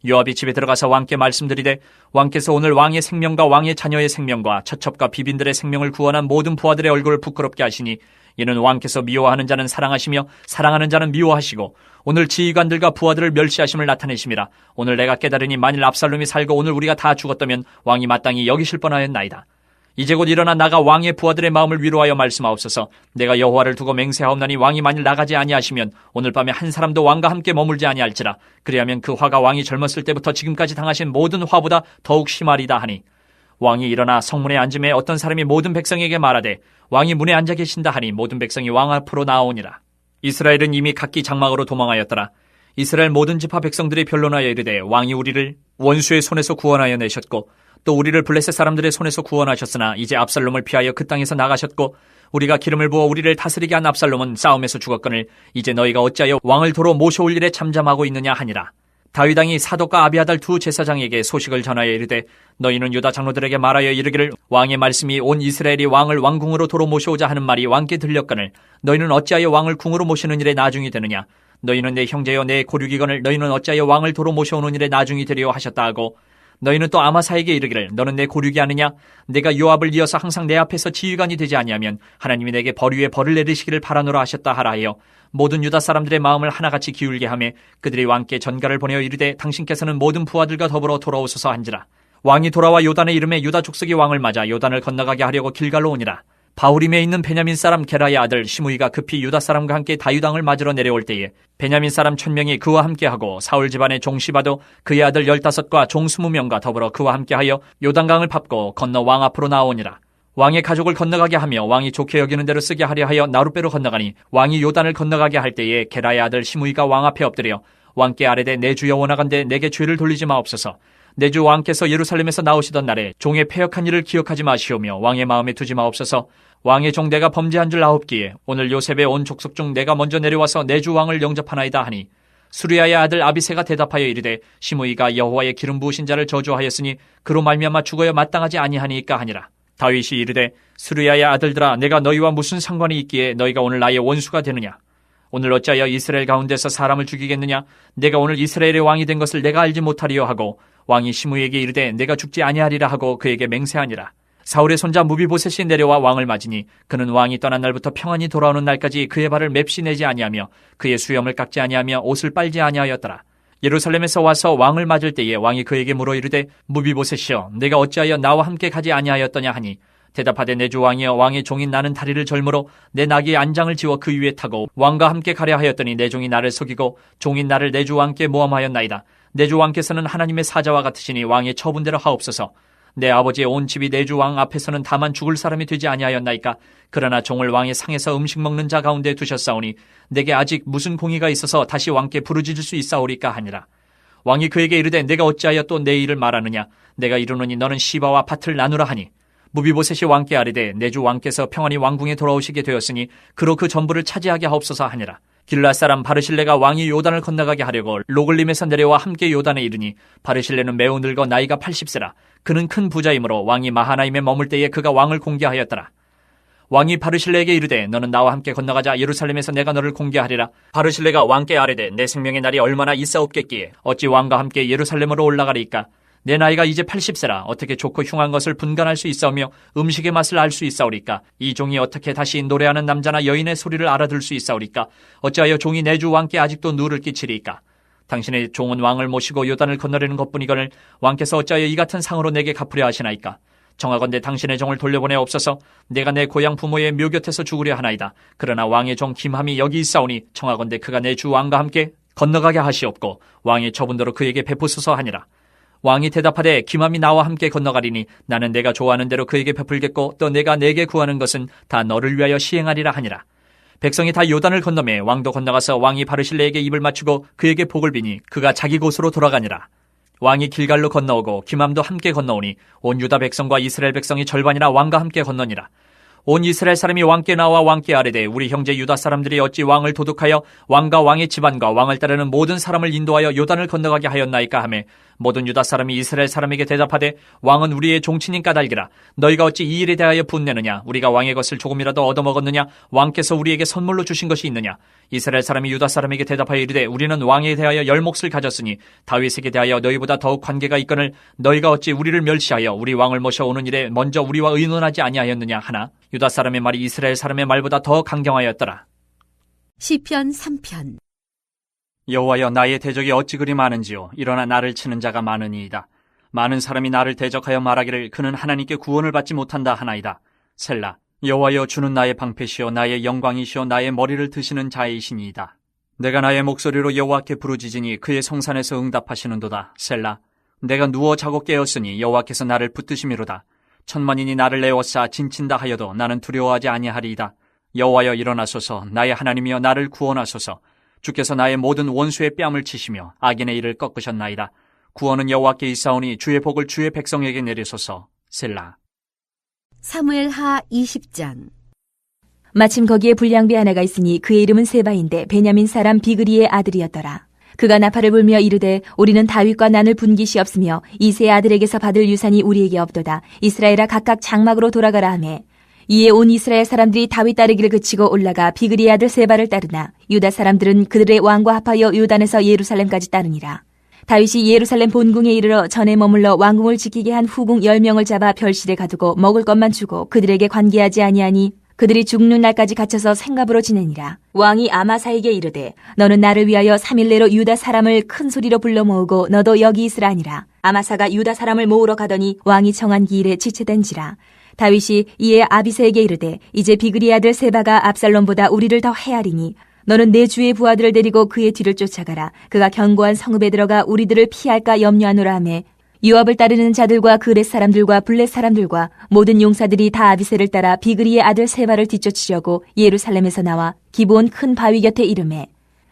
요압이 집에 들어가서 왕께 말씀드리되 왕께서 오늘 왕의 생명과 왕의 자녀의 생명과 처첩과 비빈들의 생명을 구원한 모든 부하들의 얼굴을 부끄럽게 하시니 이는 왕께서 미워하는 자는 사랑하시며 사랑하는 자는 미워하시고 오늘 지휘관들과 부하들을 멸시하심을 나타내심이라. 오늘 내가 깨달으니 만일 압살롬이 살고 오늘 우리가 다 죽었다면 왕이 마땅히 여기실 뻔하였나이다. 이제 곧 일어나 나가 왕의 부하들의 마음을 위로하여 말씀하옵소서. 내가 여호와를 두고 맹세하옵나니 왕이 만일 나가지 아니하시면 오늘 밤에 한 사람도 왕과 함께 머물지 아니할지라. 그리하면 그 화가 왕이 젊었을 때부터 지금까지 당하신 모든 화보다 더욱 심하리다 하니, 왕이 일어나 성문에 앉음에 어떤 사람이 모든 백성에게 말하되 왕이 문에 앉아 계신다 하니 모든 백성이 왕 앞으로 나아오니라. 이스라엘은 이미 각기 장막으로 도망하였더라. 이스라엘 모든 지파 백성들이 변론하여 이르되 왕이 우리를 원수의 손에서 구원하여 내셨고 또 우리를 블레셋 사람들의 손에서 구원하셨으나 이제 압살롬을 피하여 그 땅에서 나가셨고 우리가 기름을 부어 우리를 다스리게 한 압살롬은 싸움에서 죽었거늘 이제 너희가 어찌하여 왕을 도로 모셔올 일에 잠잠하고 있느냐 하니라. 다윗 왕이 사독과 아비아달 두 제사장에게 소식을 전하여 이르되 너희는 유다 장로들에게 말하여 이르기를 왕의 말씀이 온 이스라엘이 왕을 왕궁으로 도로 모셔오자 하는 말이 왕께 들렸거늘 너희는 어찌하여 왕을 궁으로 모시는 일에 나중이 되느냐. 너희는 내 형제여 내 고륙이거늘 너희는 어찌하여 왕을 도로 모셔오는 일에 나중이 되려 하셨다 하고 너희는 또 아마사에게 이르기를 너는 내 고륙이 아느냐. 내가 요압을 이어서 항상 내 앞에서 지휘관이 되지 아니하면 하나님이 내게 벌 위에 벌을 내리시기를 바라노라 하셨다 하라 하여 모든 유다 사람들의 마음을 하나같이 기울게 하며 그들이 왕께 전가를 보내어 이르되 당신께서는 모든 부하들과 더불어 돌아오소서 한지라. 왕이 돌아와 요단의 이름에 유다 족속이 왕을 맞아 요단을 건너가게 하려고 길갈로 오니라. 바후림에 있는 베냐민 사람 게라의 아들 시므이가 급히 유다 사람과 함께 다윗 왕을 맞으러 내려올 때에 베냐민 사람 1000명이 그와 함께하고 사울 집안의 종 시바도 그의 아들 15과 종 20명과 더불어 그와 함께하여 요단강을 밟고 건너 왕 앞으로 나오니라. 왕의 가족을 건너가게 하며 왕이 좋게 여기는 대로 쓰게 하려 하여 나룻배로 건너가니 왕이 요단을 건너가게 할 때에 게라의 아들 시므이가 왕 앞에 엎드려 왕께 아뢰되 내 주여 원하건대 내게 죄를 돌리지 마옵소서. 내 주 왕께서 예루살렘에서 나오시던 날에 종의 패역한 일을 기억하지 마시오며 왕의 마음에 두지 마옵소서. 왕의 종 내가 범죄한 줄 아옵기에 오늘 요셉의 온 족속 중 내가 먼저 내려와서 내 주 왕을 영접하나이다 하니 수리아의 아들 아비새가 대답하여 이르되 시므이가 여호와의 기름 부으신 자를 저주하였으니 그로 말미암아 죽어야 마땅하지 아니하니까 하니라. 다윗이 이르되 수리아의 아들들아 내가 너희와 무슨 상관이 있기에 너희가 오늘 나의 원수가 되느냐. 오늘 어찌하여 이스라엘 가운데서 사람을 죽이겠느냐. 내가 오늘 이스라엘의 왕이 된 것을 내가 알지 못하리요 하고 왕이 시므이에게 이르되 내가 죽지 아니하리라 하고 그에게 맹세하니라. 사울의 손자 무비보셋이 내려와 왕을 맞으니 그는 왕이 떠난 날부터 평안히 돌아오는 날까지 그의 발을 맵시 내지 아니하며 그의 수염을 깎지 아니하며 옷을 빨지 아니하였더라. 예루살렘에서 와서 왕을 맞을 때에 왕이 그에게 물어 이르되 무비보셋이여 내가 어찌하여 나와 함께 가지 아니하였더냐 하니 대답하되 내 주 왕이여 왕의 종인 나는 다리를 절므로 내 나귀의 안장을 지워 그 위에 타고 왕과 함께 가려 하였더니 내 종이 나를 속이고 종인 나를 내 주 왕께 모함하였나이다. 내 주 왕께서는 하나님의 사자와 같으시니 왕의 처분대로 하옵소서. 내 아버지의 온 집이 내 주 왕 앞에서는 다만 죽을 사람이 되지 아니하였나이까. 그러나 종을 왕의 상에서 음식 먹는 자 가운데 두셨사오니 내게 아직 무슨 공의가 있어서 다시 왕께 부르짖을 수 있사오리까 하니라. 왕이 그에게 이르되 내가 어찌하여 또 내 일을 말하느냐. 내가 이르노니 너는 시바와 밭을 나누라 하니 무비보셋이 왕께 아뢰되 내 주 왕께서 평안히 왕궁에 돌아오시게 되었으니 그로 그 전부를 차지하게 하옵소서 하니라. 길앗 사람 바르실레가 왕이 요단을 건너가게 하려고 로글림에서 내려와 함께 요단에 이르니 바르실레는 매우 늙어 나이가 80세라. 그는 큰 부자이므로 왕이 마하나임에 머물 때에 그가 왕을 공개하였더라. 왕이 바르실레에게 이르되 너는 나와 함께 건너가자. 예루살렘에서 내가 너를 공개하리라. 바르실레가 왕께 아뢰되 내 생명의 날이 얼마나 있사옵겠기에 어찌 왕과 함께 예루살렘으로 올라가리이까. 내 나이가 이제 80세라 어떻게 좋고 흉한 것을 분간할 수 있사오며 음식의 맛을 알 수 있사오리까. 이 종이 어떻게 다시 노래하는 남자나 여인의 소리를 알아들 수 있사오리까. 어찌하여 종이 내 주 왕께 아직도 누를 끼치리이까. 당신의 종은 왕을 모시고 요단을 건너려는 것뿐이거늘 왕께서 어찌하여 이 같은 상으로 내게 갚으려 하시나이까. 정하건대 당신의 종을 돌려보내옵소서. 내가 내 고향 부모의 묘 곁에서 죽으려 하나이다. 그러나 왕의 종 김함이 여기 있사오니 청하건대 그가 내 주 왕과 함께 건너가게 하시옵고 왕의 처분대로 그에게 베푸소서 하니라. 왕이 대답하되 김함이 나와 함께 건너가리니 나는 내가 좋아하는 대로 그에게 베풀겠고 또 내가 내게 구하는 것은 다 너를 위하여 시행하리라 하니라. 백성이 다 요단을 건너매 왕도 건너가서 왕이 바르실레에게 입을 맞추고 그에게 복을 비니 그가 자기 곳으로 돌아가니라. 왕이 길갈로 건너오고 김함도 함께 건너오니 온 유다 백성과 이스라엘 백성이 절반이나 왕과 함께 건너니라. 온 이스라엘 사람이 왕께 나와 왕께 아뢰되 우리 형제 유다 사람들이 어찌 왕을 도둑하여 왕과 왕의 집안과 왕을 따르는 모든 사람을 인도하여 요단을 건너가게 하였나이까 하매 모든 유다 사람이 이스라엘 사람에게 대답하되 왕은 우리의 종친인 까닭이라. 너희가 어찌 이 일에 대하여 분내느냐. 우리가 왕의 것을 조금이라도 얻어먹었느냐. 왕께서 우리에게 선물로 주신 것이 있느냐. 이스라엘 사람이 유다 사람에게 대답하여 이르되 우리는 왕에 대하여 10몫을 가졌으니 다윗에게 대하여 너희보다 더욱 관계가 있거늘 너희가 어찌 우리를 멸시하여 우리 왕을 모셔오는 일에 먼저 우리와 의논하지 아니하였느냐 하나 유다 사람의 말이 이스라엘 사람의 말보다 더 강경하였더라. 시편 3편. 여호와여 나의 대적이 어찌 그리 많은지요. 일어나 나를 치는 자가 많으니이다. 많은 사람이 나를 대적하여 말하기를 그는 하나님께 구원을 받지 못한다 하나이다. 셀라. 여호와여, 주는 나의 방패시요 나의 영광이시요 나의 머리를 드시는 자이시니이다. 내가 나의 목소리로 여호와께 부르짖으니 그의 성산에서 응답하시는도다. 셀라. 내가 누워 자고 깨었으니 여호와께서 나를 붙드심이로다. 천만인이 나를 내어싸 진친다 하여도 나는 두려워하지 아니하리이다. 여호와여, 일어나소서. 나의 하나님이여, 나를 구원하소서. 주께서 나의 모든 원수의 뺨을 치시며 악인의 일을 꺾으셨나이다. 구원은 여호와께 있사오니 주의 복을 주의 백성에게 내리소서. 셀라. 사무엘하 20장. 마침 거기에 불량배 하나가 있으니 그의 이름은 세바인데 베냐민 사람 비그리의 아들이었더라. 그가 나팔을 불며 이르되 우리는 다윗과 나눌 분깃이 없으며 이새의 아들에게서 받을 유산이 우리에게 없도다. 이스라엘아, 각각 장막으로 돌아가라 하매, 이에 온 이스라엘 사람들이 다윗 따르기를 그치고 올라가 비그리의 아들 세바를 따르나 유다 사람들은 그들의 왕과 합하여 요단에서 예루살렘까지 따르니라. 다윗이 예루살렘 본궁에 이르러 전에 머물러 왕궁을 지키게 한 후궁 10명을 잡아 별실에 가두고 먹을 것만 주고 그들에게 관계하지 아니하니 그들이 죽는 날까지 갇혀서 생갑으로 지내니라. 왕이 아마사에게 이르되 너는 나를 위하여 3일 내로 유다 사람을 큰 소리로 불러 모으고 너도 여기 있으라 하니라. 아마사가 유다 사람을 모으러 가더니 왕이 정한 기일에 지체된지라. 다윗이 이에 아비새에게 이르되 이제 비그리 아들 세바가 압살롬보다 우리를 더 헤아리니 너는 내 주의 부하들을 데리고 그의 뒤를 쫓아가라. 그가 견고한 성읍에 들어가 우리들을 피할까 염려하노라 하매, 요압을 따르는 자들과 그렛 사람들과 블렛 사람들과 모든 용사들이 다 아비새를 따라 비그리의 아들 세바를 뒤쫓으려고 예루살렘에서 나와 기브온 큰 바위 곁에 이르매,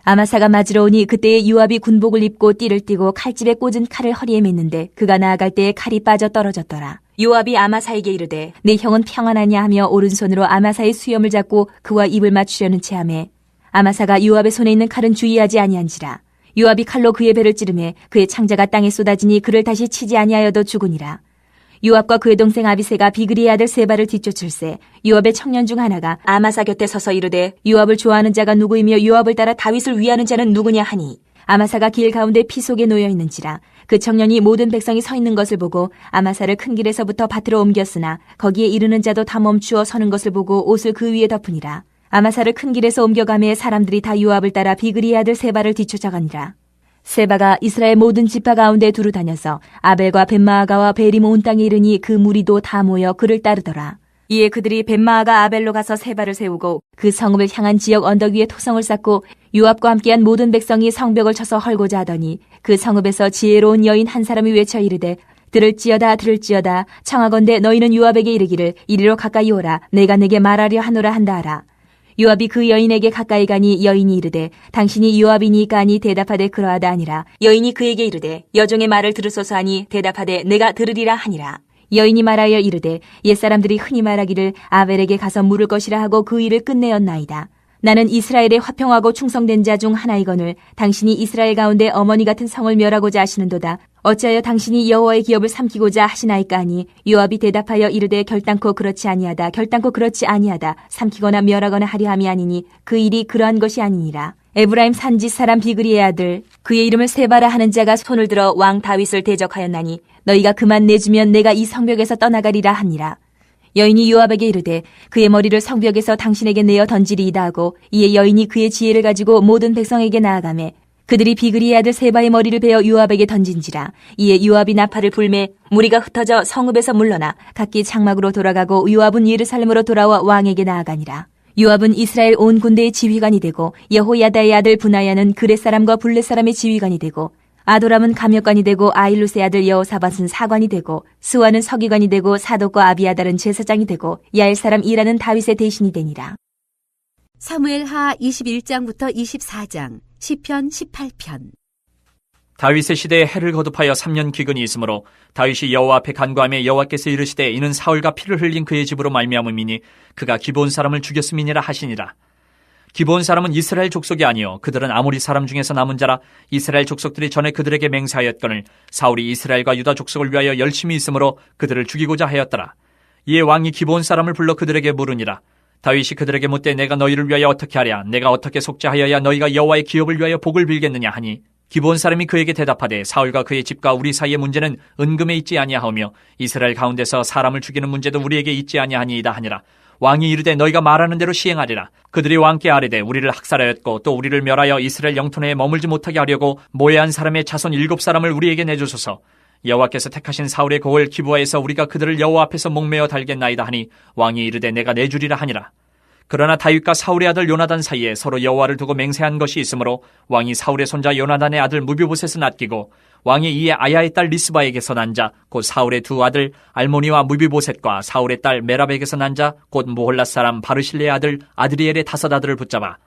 아마사가 맞으러 오니 그때에 요압이 군복을 입고 띠를 띠고 칼집에 꽂은 칼을 허리에 맸는데 그가 나아갈 때에 칼이 빠져 떨어졌더라. 요압이 아마사에게 이르되 내 형은 평안하냐 하며 오른손으로 아마사의 수염을 잡고 그와 입을 맞추려는 체하매, 아마사가 요압의 손에 있는 칼은 주의하지 아니한지라. 요압이 칼로 그의 배를 찌르매 그의 창자가 땅에 쏟아지니 그를 다시 치지 아니하여도 죽으니라. 요압과 그의 동생 아비새가 비그리의 아들 세바를 뒤쫓을세 요압의 청년 중 하나가 아마사 곁에 서서 이르되 요압을 좋아하는 자가 누구이며 요압을 따라 다윗을 위하는 자는 누구냐 하니, 아마사가 길 가운데 피 속에 놓여 있는지라. 그 청년이 모든 백성이 서 있는 것을 보고 아마사를 큰 길에서부터 밭으로 옮겼으나 거기에 이르는 자도 다 멈추어 서는 것을 보고 옷을 그 위에 덮으니라. 아마사를 큰 길에서 옮겨가매 사람들이 다 요압을 따라 비그리의 아들 세바를 뒤쫓아가니라. 세바가 이스라엘 모든 지파 가운데 두루 다녀서 아벨과 벳마아가와 베림 온 땅에 이르니 그 무리도 다 모여 그를 따르더라. 이에 그들이 벳마아가 아벨로 가서 세바를 세우고 그 성읍을 향한 지역 언덕 위에 토성을 쌓고 요압과 함께한 모든 백성이 성벽을 쳐서 헐고자 하더니 그 성읍에서 지혜로운 여인 한 사람이 외쳐 이르되 들을지어다 들을지어다 청하건대 너희는 요압에게 이르기를 이리로 가까이 오라 내가 내게 말하려 하노라 한다 하라. 요압이 그 여인에게 가까이 가니 여인이 이르되 당신이 요압이니까 하니 대답하되 그러하다 아니라. 여인이 그에게 이르되 여종의 말을 들으소서 하니 대답하되 내가 들으리라 하니라. 여인이 말하여 이르되 옛사람들이 흔히 말하기를 아벨에게 가서 물을 것이라 하고 그 일을 끝내었나이다. 나는 이스라엘의 화평하고 충성된 자 중 하나이거늘 당신이 이스라엘 가운데 어머니 같은 성을 멸하고자 하시는도다. 어찌하여 당신이 여호와의 기업을 삼키고자 하시나이까 하니, 요압이 대답하여 이르되 결단코 그렇지 아니하다 결단코 그렇지 아니하다. 삼키거나 멸하거나 하려 함이 아니니 그 일이 그러한 것이 아니니라. 에브라임 산지 사람 비그리의 아들 그의 이름을 세바라 하는 자가 손을 들어 왕 다윗을 대적하였나니 너희가 그만 내주면 내가 이 성벽에서 떠나가리라 하니라. 여인이 요압에게 이르되 그의 머리를 성벽에서 당신에게 내어 던지리이다 하고, 이에 여인이 그의 지혜를 가지고 모든 백성에게 나아가매 그들이 비그리의 아들 세바의 머리를 베어 요압에게 던진지라. 이에 요압이 나팔을 불매 무리가 흩어져 성읍에서 물러나 각기 장막으로 돌아가고 요압은 예루살렘으로 돌아와 왕에게 나아가니라. 요압은 이스라엘 온 군대의 지휘관이 되고 여호야다의 아들 브나야는 그렛 사람과 블렛 사람의 지휘관이 되고 아도람은 감역관이 되고 아일루스의 아들 여호사밧은 사관이 되고 스와는 서기관이 되고 사독과 아비아달은 제사장이 되고 야엘 사람 이라는 다윗의 대신이 되니라. 사무엘하 21장부터 24장 시편 18편. 다윗의 시대에 해를 거듭하여 3년 기근이 있으므로 다윗이 여호와 앞에 간구하며 여호와께서 이르시되 이는 사울과 피를 흘린 그의 집으로 말미암음이니 그가 기브온 사람을 죽였음이니라 하시니라. 기브온 사람은 이스라엘 족속이 아니요 그들은 아모리 사람 중에서 남은 자라. 이스라엘 족속들이 전에 그들에게 맹세하였거늘 사울이 이스라엘과 유다 족속을 위하여 열심히 있으므로 그들을 죽이고자 하였더라. 이에 왕이 기브온 사람을 불러 그들에게 물으니라. 다윗이 그들에게 묻되 내가 너희를 위하여 어떻게 하랴? 내가 어떻게 속죄하여야 너희가 여호와의 기업을 위하여 복을 빌겠느냐 하니, 기브온 사람이 그에게 대답하되 사울과 그의 집과 우리 사이의 문제는 은금에 있지 아니하오며 이스라엘 가운데서 사람을 죽이는 문제도 우리에게 있지 아니하니이다 하니라. 왕이 이르되 너희가 말하는 대로 시행하리라. 그들이 왕께 아뢰되 우리를 학살하였고 또 우리를 멸하여 이스라엘 영토 내에 머물지 못하게 하려고 모해한 사람의 자손 7사람을 우리에게 내주소서. 여호와께서 택하신 사울의 곡을 기브아에서 우리가 그들을 여호와 앞에서 목매어 달겠나이다 하니 왕이 이르되 내가 내주리라 하니라. 그러나 다윗과 사울의 아들 요나단 사이에 서로 여호와를 두고 맹세한 것이 있으므로 왕이 사울의 손자 요나단의 아들 무비보셋을 낫기고 왕이 이에 아야의 딸 리스바에게서 난 자 곧 사울의 두 아들 알모니와 무비보셋과 사울의 딸 메랍에게서 난 자 곧 모홀랏 사람 바르실레의 아들 아드리엘의 5 아들을 붙잡아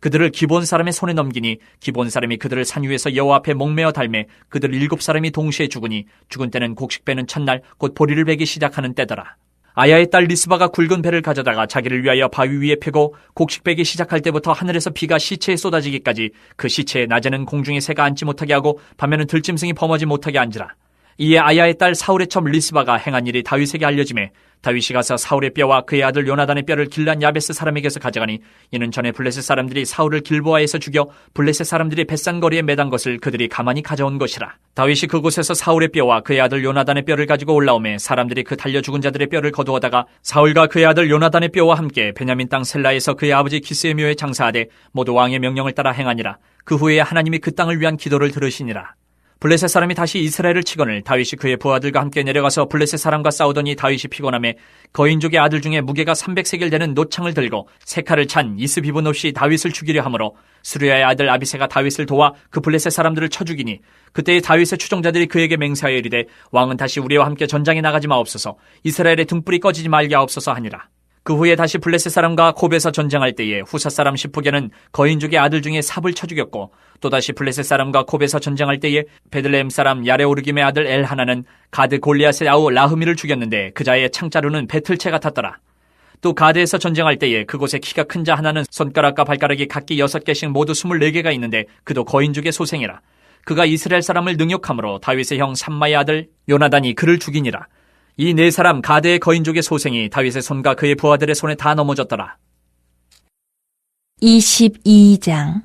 그들을 기본 사람의 손에 넘기니 기본 사람이 그들을 산 위에서 여호와 앞에 목매어 달매 그들 7 사람이 동시에 죽으니 죽은 때는 곡식 베는 첫날 곧 보리를 베기 시작하는 때더라. 아야의 딸 리스바가 굵은 배를 가져다가 자기를 위하여 바위 위에 펴고 곡식 베기 시작할 때부터 하늘에서 비가 시체에 쏟아지기까지 그 시체에 낮에는 공중에 새가 앉지 못하게 하고 밤에는 들짐승이 범하지 못하게 앉으라. 이에 아야의 딸 사울의 첩 리스바가 행한 일이 다윗에게 알려지매 다윗이 가서 사울의 뼈와 그의 아들 요나단의 뼈를 길란 야베스 사람에게서 가져가니 이는 전에 블레셋 사람들이 사울을 길보아에서 죽여 블레셋 사람들이 벳산거리에 매단 것을 그들이 가만히 가져온 것이라. 다윗이 그곳에서 사울의 뼈와 그의 아들 요나단의 뼈를 가지고 올라오매 사람들이 그 달려 죽은 자들의 뼈를 거두어다가 사울과 그의 아들 요나단의 뼈와 함께 베냐민 땅 셀라에서 그의 아버지 기스의 묘에 장사하되 모두 왕의 명령을 따라 행하니라. 그 후에 하나님이 그 땅을 위한 기도를 들으시니라. 블레셋 사람이 다시 이스라엘을 치거늘 다윗이 그의 부하들과 함께 내려가서 블레셋 사람과 싸우더니 다윗이 피곤하매 거인족의 아들 중에 무게가 300세겔 되는 노창을 들고 세 칼을 찬 이스비브노시 다윗을 죽이려 하므로 스루야의 아들 아비새가 다윗을 도와 그 블레셋 사람들을 쳐 죽이니 그때의 다윗의 추종자들이 그에게 맹세하여 이르되 왕은 다시 우리와 함께 전장에 나가지 마옵소서 이스라엘의 등불이 꺼지지 말게 하옵소서 하니라. 그 후에 다시 블레셋 사람과 곱에서 전쟁할 때에 후사 사람 시프게는 거인족의 아들 중에 삽을 쳐 죽였고 또다시 블레셋 사람과 곱에서 전쟁할 때에 베들레헴 사람 야레오르김의 아들 엘하나는 가드 골리앗의 아우 라흐미를 죽였는데 그자의 창자루는 배틀채 같았더라. 또 가드에서 전쟁할 때에 그곳에 키가 큰 자 하나는 손가락과 발가락이 각기 6개씩 모두 24개가 있는데 그도 거인족의 소생이라. 그가 이스라엘 사람을 능욕함으로 다윗의 형 샴마의 아들 요나단이 그를 죽이니라. 이 4 가드의 거인족의 소생이 다윗의 손과 그의 부하들의 손에 다 넘어졌더라. 22장.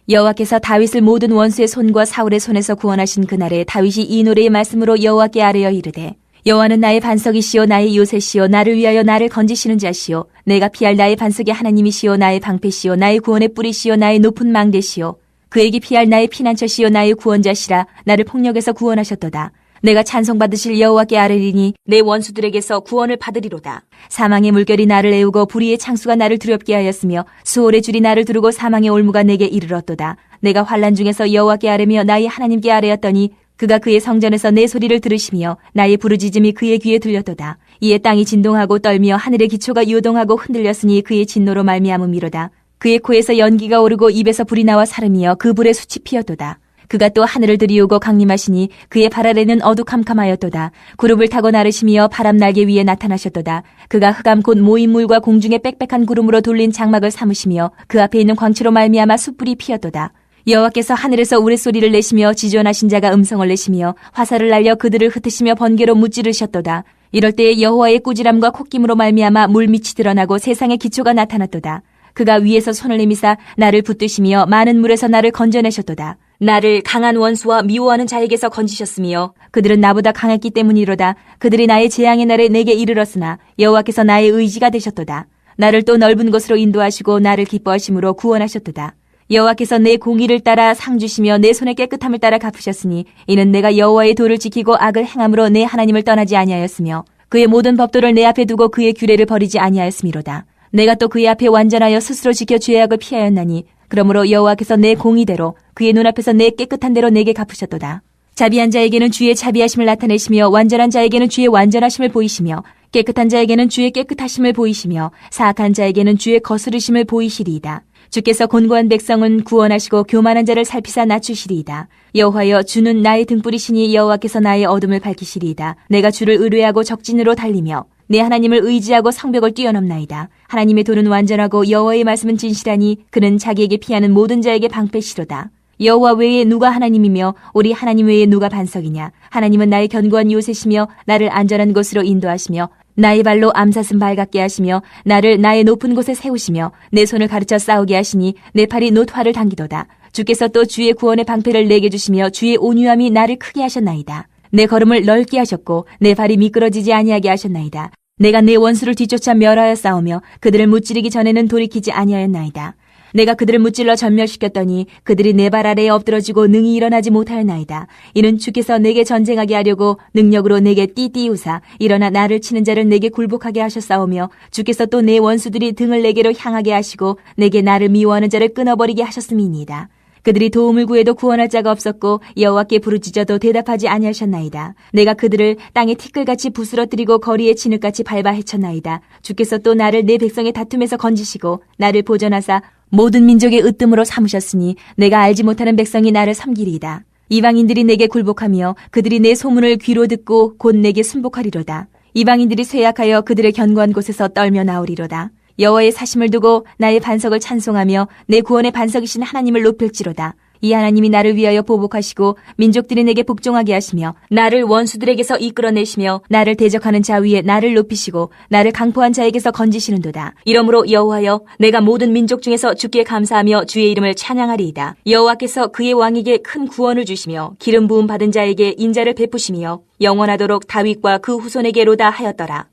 여호와께서 다윗을 모든 원수의 손과 사울의 손에서 구원하신 그날에 다윗이 이 노래의 말씀으로 여호와께 아뢰어 이르되 여호와는 나의 반석이시요 나의 요새시요 나를 위하여 나를 건지시는 자시요 내가 피할 나의 반석의 하나님이시요 나의 방패시요 나의 구원의 뿌리시요 나의 높은 망대시요 그에게 피할 나의 피난처시요 나의 구원자시라 나를 폭력에서 구원하셨도다. 내가 찬송받으실 여호와께 아뢰리니 내 원수들에게서 구원을 받으리로다. 사망의 물결이 나를 애우고 불의의 창수가 나를 두렵게 하였으며 수월의 줄이 나를 두르고 사망의 올무가 내게 이르렀도다. 내가 환난 중에서 여호와께 아뢰며 나의 하나님께 아뢰었더니 그가 그의 성전에서 내 소리를 들으시며 나의 부르짖음이 그의 귀에 들렸도다. 이에 땅이 진동하고 떨며 하늘의 기초가 요동하고 흔들렸으니 그의 진노로 말미암음이로다. 그의 코에서 연기가 오르고 입에서 불이 나와 사름이여 그 불에 숯이 피었도다. 그가 또 하늘을 들이우고 강림하시니 그의 발 아래는 어두캄캄하였도다. 구름을 타고 나르시며 바람 날개 위에 나타나셨도다. 그가 흑암 곧 모인물과 공중에 빽빽한 구름으로 돌린 장막을 삼으시며 그 앞에 있는 광채로 말미암아 숯불이 피었도다. 여호와께서 하늘에서 우레소리를 내시며 지존하신 자가 음성을 내시며 화살을 날려 그들을 흩으시며 번개로 무찌르셨도다. 이럴 때에 여호와의 꾸지람과 콧김으로 말미암아 물밑이 드러나고 세상의 기초가 나타났도다. 그가 위에서 손을 내미사 나를 붙드시며 많은 물에서 나를 건져내셨도다. 나를 강한 원수와 미워하는 자에게서 건지셨으며 그들은 나보다 강했기 때문이로다. 그들이 나의 재앙의 날에 내게 이르렀으나 여호와께서 나의 의지가 되셨도다. 나를 또 넓은 곳으로 인도하시고 나를 기뻐하심으로 구원하셨도다. 여호와께서 내 공의를 따라 상 주시며 내 손의 깨끗함을 따라 갚으셨으니 이는 내가 여호와의 도를 지키고 악을 행함으로 내 하나님을 떠나지 아니하였으며 그의 모든 법도를 내 앞에 두고 그의 규례를 버리지 아니하였음이로다. 내가 또 그의 앞에 완전하여 스스로 지켜 죄악을 피하였나니 그러므로 여호와께서 내 공의대로 그의 눈앞에서 내 깨끗한 대로 내게 갚으셨도다. 자비한 자에게는 주의 자비하심을 나타내시며 완전한 자에게는 주의 완전하심을 보이시며 깨끗한 자에게는 주의 깨끗하심을 보이시며 사악한 자에게는 주의 거스르심을 보이시리이다. 주께서 곤고한 백성은 구원하시고 교만한 자를 살피사 낮추시리이다. 여호와여 주는 나의 등불이시니 여호와께서 나의 어둠을 밝히시리이다. 내가 주를 의뢰하고 적진으로 달리며 내 하나님을 의지하고 성벽을 뛰어넘나이다. 하나님의 도는 완전하고 여호와의 말씀은 진실하니 그는 자기에게 피하는 모든 자에게 방패시로다. 여호와 외에 누가 하나님이며 우리 하나님 외에 누가 반석이냐. 하나님은 나의 견고한 요새시며 나를 안전한 곳으로 인도하시며 나의 발로 암사슴 발같게 하시며 나를 나의 높은 곳에 세우시며 내 손을 가르쳐 싸우게 하시니 내 팔이 놋화를 당기도다. 주께서 또 주의 구원의 방패를 내게 주시며 주의 온유함이 나를 크게 하셨나이다. 내 걸음을 넓게 하셨고 내 발이 미끄러지지 아니하게 하셨나이다. 내가 내 원수를 뒤쫓아 멸하여 싸우며 그들을 무찌르기 전에는 돌이키지 아니하였나이다. 내가 그들을 무찔러 전멸시켰더니 그들이 내 발 아래에 엎드러지고 능히 일어나지 못하였나이다. 이는 주께서 내게 전쟁하게 하려고 능력으로 내게 띠띠우사 일어나 나를 치는 자를 내게 굴복하게 하셨사오며 주께서 또 내 원수들이 등을 내게로 향하게 하시고 내게 나를 미워하는 자를 끊어버리게 하셨음이니이다. 그들이 도움을 구해도 구원할 자가 없었고 여호와께 부르짖어도 대답하지 아니하셨나이다. 내가 그들을 땅에 티끌같이 부스러뜨리고 거리에 진흙같이 밟아 헤쳤나이다. 주께서 또 나를 내 백성의 다툼에서 건지시고 나를 보전하사 모든 민족의 으뜸으로 삼으셨으니 내가 알지 못하는 백성이 나를 섬기리이다. 이방인들이 내게 굴복하며 그들이 내 소문을 귀로 듣고 곧 내게 순복하리로다. 이방인들이 쇠약하여 그들의 견고한 곳에서 떨며 나오리로다. 여호와의 사심을 두고 나의 반석을 찬송하며 내 구원의 반석이신 하나님을 높일지로다. 이 하나님이 나를 위하여 보복하시고 민족들이 내게 복종하게 하시며 나를 원수들에게서 이끌어내시며 나를 대적하는 자 위에 나를 높이시고 나를 강포한 자에게서 건지시는도다. 이러므로 여호와여 내가 모든 민족 중에서 주께 감사하며 주의 이름을 찬양하리이다. 여호와께서 그의 왕에게 큰 구원을 주시며 기름 부음 받은 자에게 인자를 베푸시며 영원하도록 다윗과 그 후손에게로다 하였더라.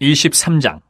23장.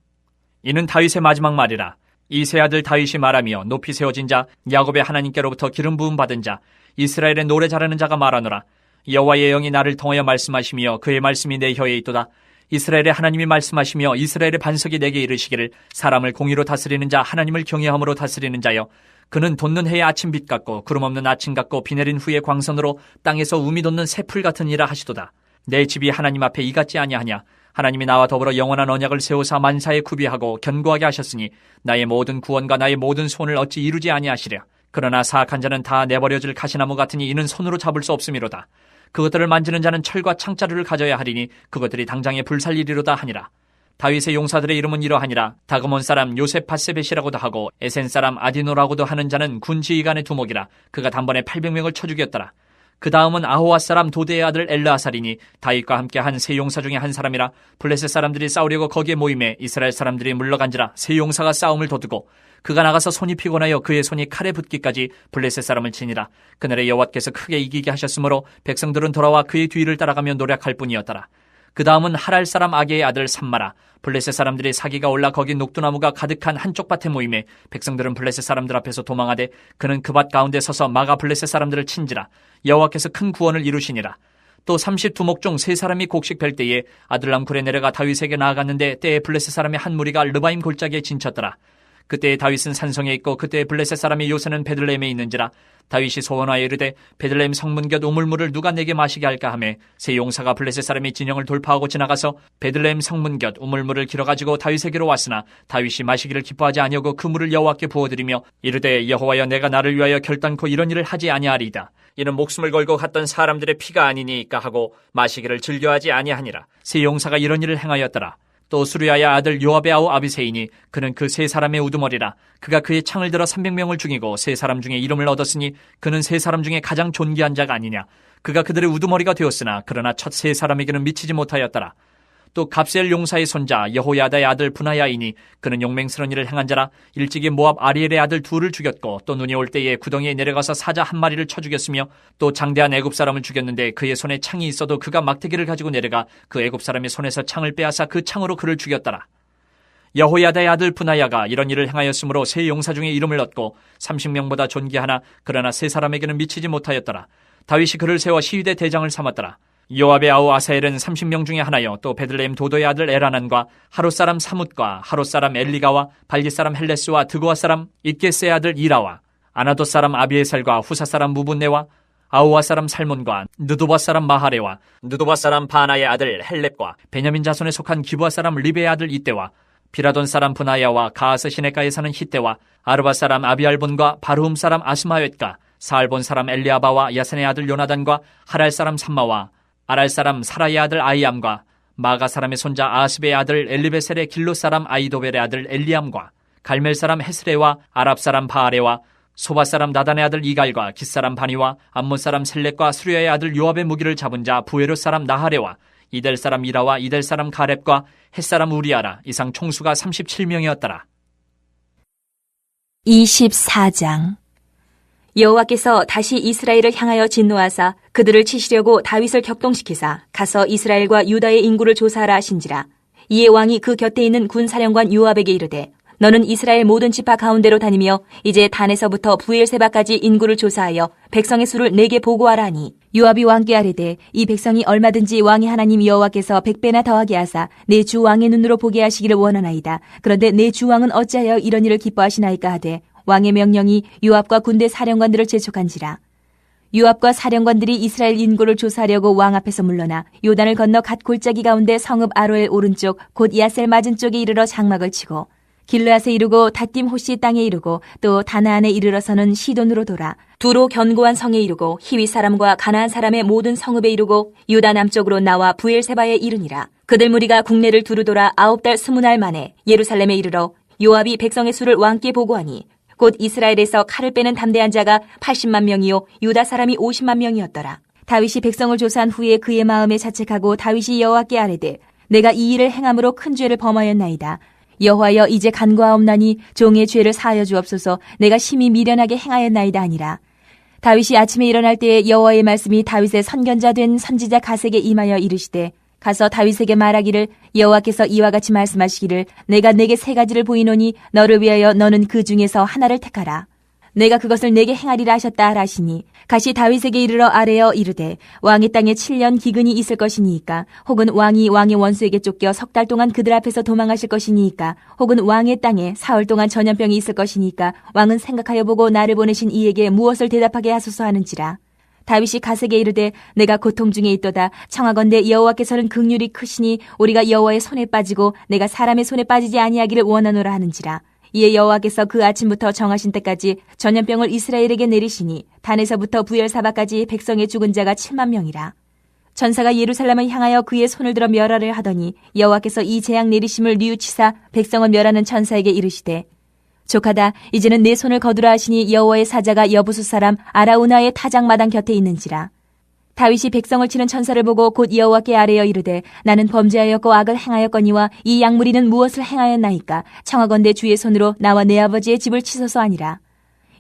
이는 다윗의 마지막 말이라. 이 세 아들 다윗이 말하며 높이 세워진 자 야곱의 하나님께로부터 기름 부음 받은 자 이스라엘의 노래 잘하는 자가 말하노라. 여호와의 영이 나를 통하여 말씀하시며 그의 말씀이 내 혀에 있도다. 이스라엘의 하나님이 말씀하시며 이스라엘의 반석이 내게 이르시기를 사람을 공의로 다스리는 자 하나님을 경외함으로 다스리는 자여 그는 돋는 해의 아침빛 같고 구름 없는 아침 같고 비 내린 후의 광선으로 땅에서 우미 돋는 새풀 같은 이라 하시도다. 내 집이 하나님 앞에 이같지 아니하냐. 하나님이 나와 더불어 영원한 언약을 세우사 만사에 구비하고 견고하게 하셨으니 나의 모든 구원과 나의 모든 소원을 어찌 이루지 아니하시랴. 그러나 사악한 자는 다 내버려질 가시나무 같으니 이는 손으로 잡을 수 없음이로다. 그것들을 만지는 자는 철과 창자루를 가져야 하리니 그것들이 당장에 불살리리로다 하니라. 다윗의 용사들의 이름은 이러하니라. 다그몬 사람 요셉 바세벳이라고도 하고 에센 사람 아디노라고도 하는 자는 군 지휘관의 두목이라. 그가 단번에 800명을 쳐 죽였더라. 그 다음은 아호와 사람 도대의 아들 엘르아살이니 다윗과 함께 한 세 용사 중에 한 사람이라. 블레셋 사람들이 싸우려고 거기에 모임에 이스라엘 사람들이 물러간지라. 세 용사가 싸움을 도두고 그가 나가서 손이 피곤하여 그의 손이 칼에 붙기까지 블레셋 사람을 치니라. 그날에 여호와께서 크게 이기게 하셨으므로 백성들은 돌아와 그의 뒤를 따라가며 노력할 뿐이었더라. 그 다음은 하랄 사람 아게의 아들 삼마라. 블레셋 사람들이 사기가 올라 거기 녹두나무가 가득한 한쪽 밭에 모임에 백성들은 블레셋 사람들 앞에서 도망하되 그는 그 밭 가운데 서서 마가 블레셋 사람들을 친지라. 여호와께서 큰 구원을 이루시니라. 또 32목 중 세 사람이 곡식 벨 때에 아들람 굴에 내려가 다윗에게 나아갔는데 때에 블레셋 사람의 한 무리가 르바임 골짜기에 진쳤더라. 그때에 다윗은 산성에 있고 그때에 블레셋 사람이 요새는 베들레헴에 있는지라. 다윗이 소원하여 이르되 베들레헴 성문 곁 우물물을 누가 내게 마시게 할까 하매 세 용사가 블레셋 사람이 진영을 돌파하고 지나가서 베들레헴 성문 곁 우물물을 길어가지고 다윗에게로 왔으나 다윗이 마시기를 기뻐하지 아니하고 그 물을 여호와께 부어드리며 이르되 여호와여 내가 나를 위하여 결단코 이런 일을 하지 아니하리이다. 이는 목숨을 걸고 갔던 사람들의 피가 아니니까 하고 마시기를 즐겨하지 아니하니라. 세 용사가 이런 일을 행하였더라. 또 수르야의 아들 요압의 아우 아비새이니 그는 그 세 사람의 우두머리라. 그가 그의 창을 들어 300명을 죽이고 세 사람 중에 이름을 얻었으니 그는 세 사람 중에 가장 존귀한 자가 아니냐. 그가 그들의 우두머리가 되었으나 그러나 첫 세 사람에게는 미치지 못하였더라. 또 갑셀 용사의 손자 여호야다의 아들 분하야이니 그는 용맹스러운 일을 행한 자라. 일찍이 모압 아리엘의 아들 둘을 죽였고 또 눈이 올 때에 구덩이에 내려가서 사자 한 마리를 쳐 죽였으며 또 장대한 애굽 사람을 죽였는데 그의 손에 창이 있어도 그가 막대기를 가지고 내려가 그 애굽 사람의 손에서 창을 빼앗아 그 창으로 그를 죽였더라. 여호야다의 아들 분하야가 이런 일을 행하였으므로 세 용사 중에 이름을 얻고 30명보다 존귀하나 그러나 세 사람에게는 미치지 못하였더라. 다윗이 그를 세워 시위대 대장을 삼았더라. 요압의 아우 아사엘은 30명 중에 하나요. 또 베들레헴 도도의 아들 에라난과 하롯 사람 사뭇과 하롯 사람 엘리가와 발깃 사람 헬레스와 드고아 사람 잇게스의 아들 이라와 아나돗 사람 아비에살과 후사 사람 무분네와 아우와 사람 살몬과 느도바 사람 마하레와 느도바 사람 바나의 아들 헬렙과 베냐민 자손에 속한 기브아 사람 리베의 아들 이때와 비라돈 사람 분하야와 가하스 시내가에 사는 히때와 아르바 사람 아비알본과 바르움 사람 아스마웻과 사알본 사람 엘리아바와 야산의 아들 요나단과 하랄 사람 삼마와 아랄 사람 사라의 아들 아이암과 마가 사람의 손자 아스베의 아들 엘리베셀의 길로 사람 아이도벨의 아들 엘리암과 갈멜 사람 헤스레와 아랍 사람 바아레와 소바 사람 나단의 아들 이갈과 깃 사람 바니와 암몬 사람 셀렉과 수리아의 아들 요압의 무기를 잡은 자 부에롯 사람 나하레와 이델 사람 이라와 이델 사람 가렙과 헷 사람 우리아라. 이상 총수가 37명이었더라. 24장. 여호와께서 다시 이스라엘을 향하여 진노하사 그들을 치시려고 다윗을 격동시키사 가서 이스라엘과 유다의 인구를 조사하라 하신지라. 이에 왕이 그 곁에 있는 군사령관 요압에게 이르되 너는 이스라엘 모든 지파 가운데로 다니며 이제 단에서부터 부엘세바까지 인구를 조사하여 백성의 수를 내게 보고하라 하니 요압이 왕께 아뢰되 이 백성이 얼마든지 왕의 하나님 여호와께서 100배나 더하게 하사 내 주 왕의 눈으로 보게 하시기를 원하나이다. 그런데 내 주 왕은 어찌하여 이런 일을 기뻐하시나이까 하되 왕의 명령이 요압과 군대 사령관들을 재촉한지라. 요압과 사령관들이 이스라엘 인구를 조사하려고 왕 앞에서 물러나 요단을 건너 갓 골짜기 가운데 성읍 아로엘 오른쪽 곧 야셀 맞은 쪽에 이르러 장막을 치고 길르앗에 이르고 닷딤 호시 땅에 이르고 또 다나안에 이르러서는 시돈으로 돌아 두로 견고한 성에 이르고 히위 사람과 가나안 사람의 모든 성읍에 이르고 유다 남쪽으로 나와 부엘세바에 이르니라. 그들 무리가 국내를 두루 돌아 9달 20날 만에 예루살렘에 이르러 요압이 백성의 수를 왕께 보고하니 곧 이스라엘에서 칼을 빼는 담대한 자가 80만 명이요 유다 사람이 50만 명이었더라. 다윗이 백성을 조사한 후에 그의 마음에 자책하고 다윗이 여호와께 아뢰되 내가 이 일을 행함으로 큰 죄를 범하였나이다. 여호와여 이제 간과하옵나니 종의 죄를 사하여 주옵소서. 내가 심히 미련하게 행하였나이다 하니라. 다윗이 아침에 일어날 때에 여호와의 말씀이 다윗의 선견자 된 선지자 갓에게 임하여 이르시되 가서 다윗에게 말하기를 여호와께서 이와 같이 말씀하시기를 내가 내게 3가지를 보이노니 너를 위하여 너는 그 중에서 하나를 택하라. 내가 그것을 내게 행하리라 하셨다 하시니 갓이 다윗에게 이르러 아뢰어 이르되 왕의 땅에 7년 기근이 있을 것이니이까 혹은 왕이 왕의 원수에게 쫓겨 3달 동안 그들 앞에서 도망하실 것이니이까 혹은 왕의 땅에 4월 동안 전염병이 있을 것이니까 왕은 생각하여 보고 나를 보내신 이에게 무엇을 대답하게 하소서 하는지라. 다윗이 갓에게 이르되 내가 고통 중에 있도다. 청하건대 여호와께서는 긍휼이 크시니 우리가 여호와의 손에 빠지고 내가 사람의 손에 빠지지 아니하기를 원하노라 하는지라. 이에 여호와께서 그 아침부터 정하신 때까지 전염병을 이스라엘에게 내리시니 단에서부터 부엘사바까지 백성의 죽은 자가 7만 명이라. 전사가 예루살렘을 향하여 그의 손을 들어 멸하려 하더니 여호와께서 이 재앙 내리심을 뉘우치사 백성을 멸하는 천사에게 이르시되 족하다. 이제는 내 손을 거두라 하시니 여호와의 사자가 여부수 사람 아라우나의 타작마당 곁에 있는지라. 다윗이 백성을 치는 천사를 보고 곧 여호와께 아뢰어 이르되 나는 범죄하였고 악을 행하였거니와 이 양무리는 무엇을 행하였나이까. 청하건대 주의 손으로 나와 내 아버지의 집을 치소서 하니라.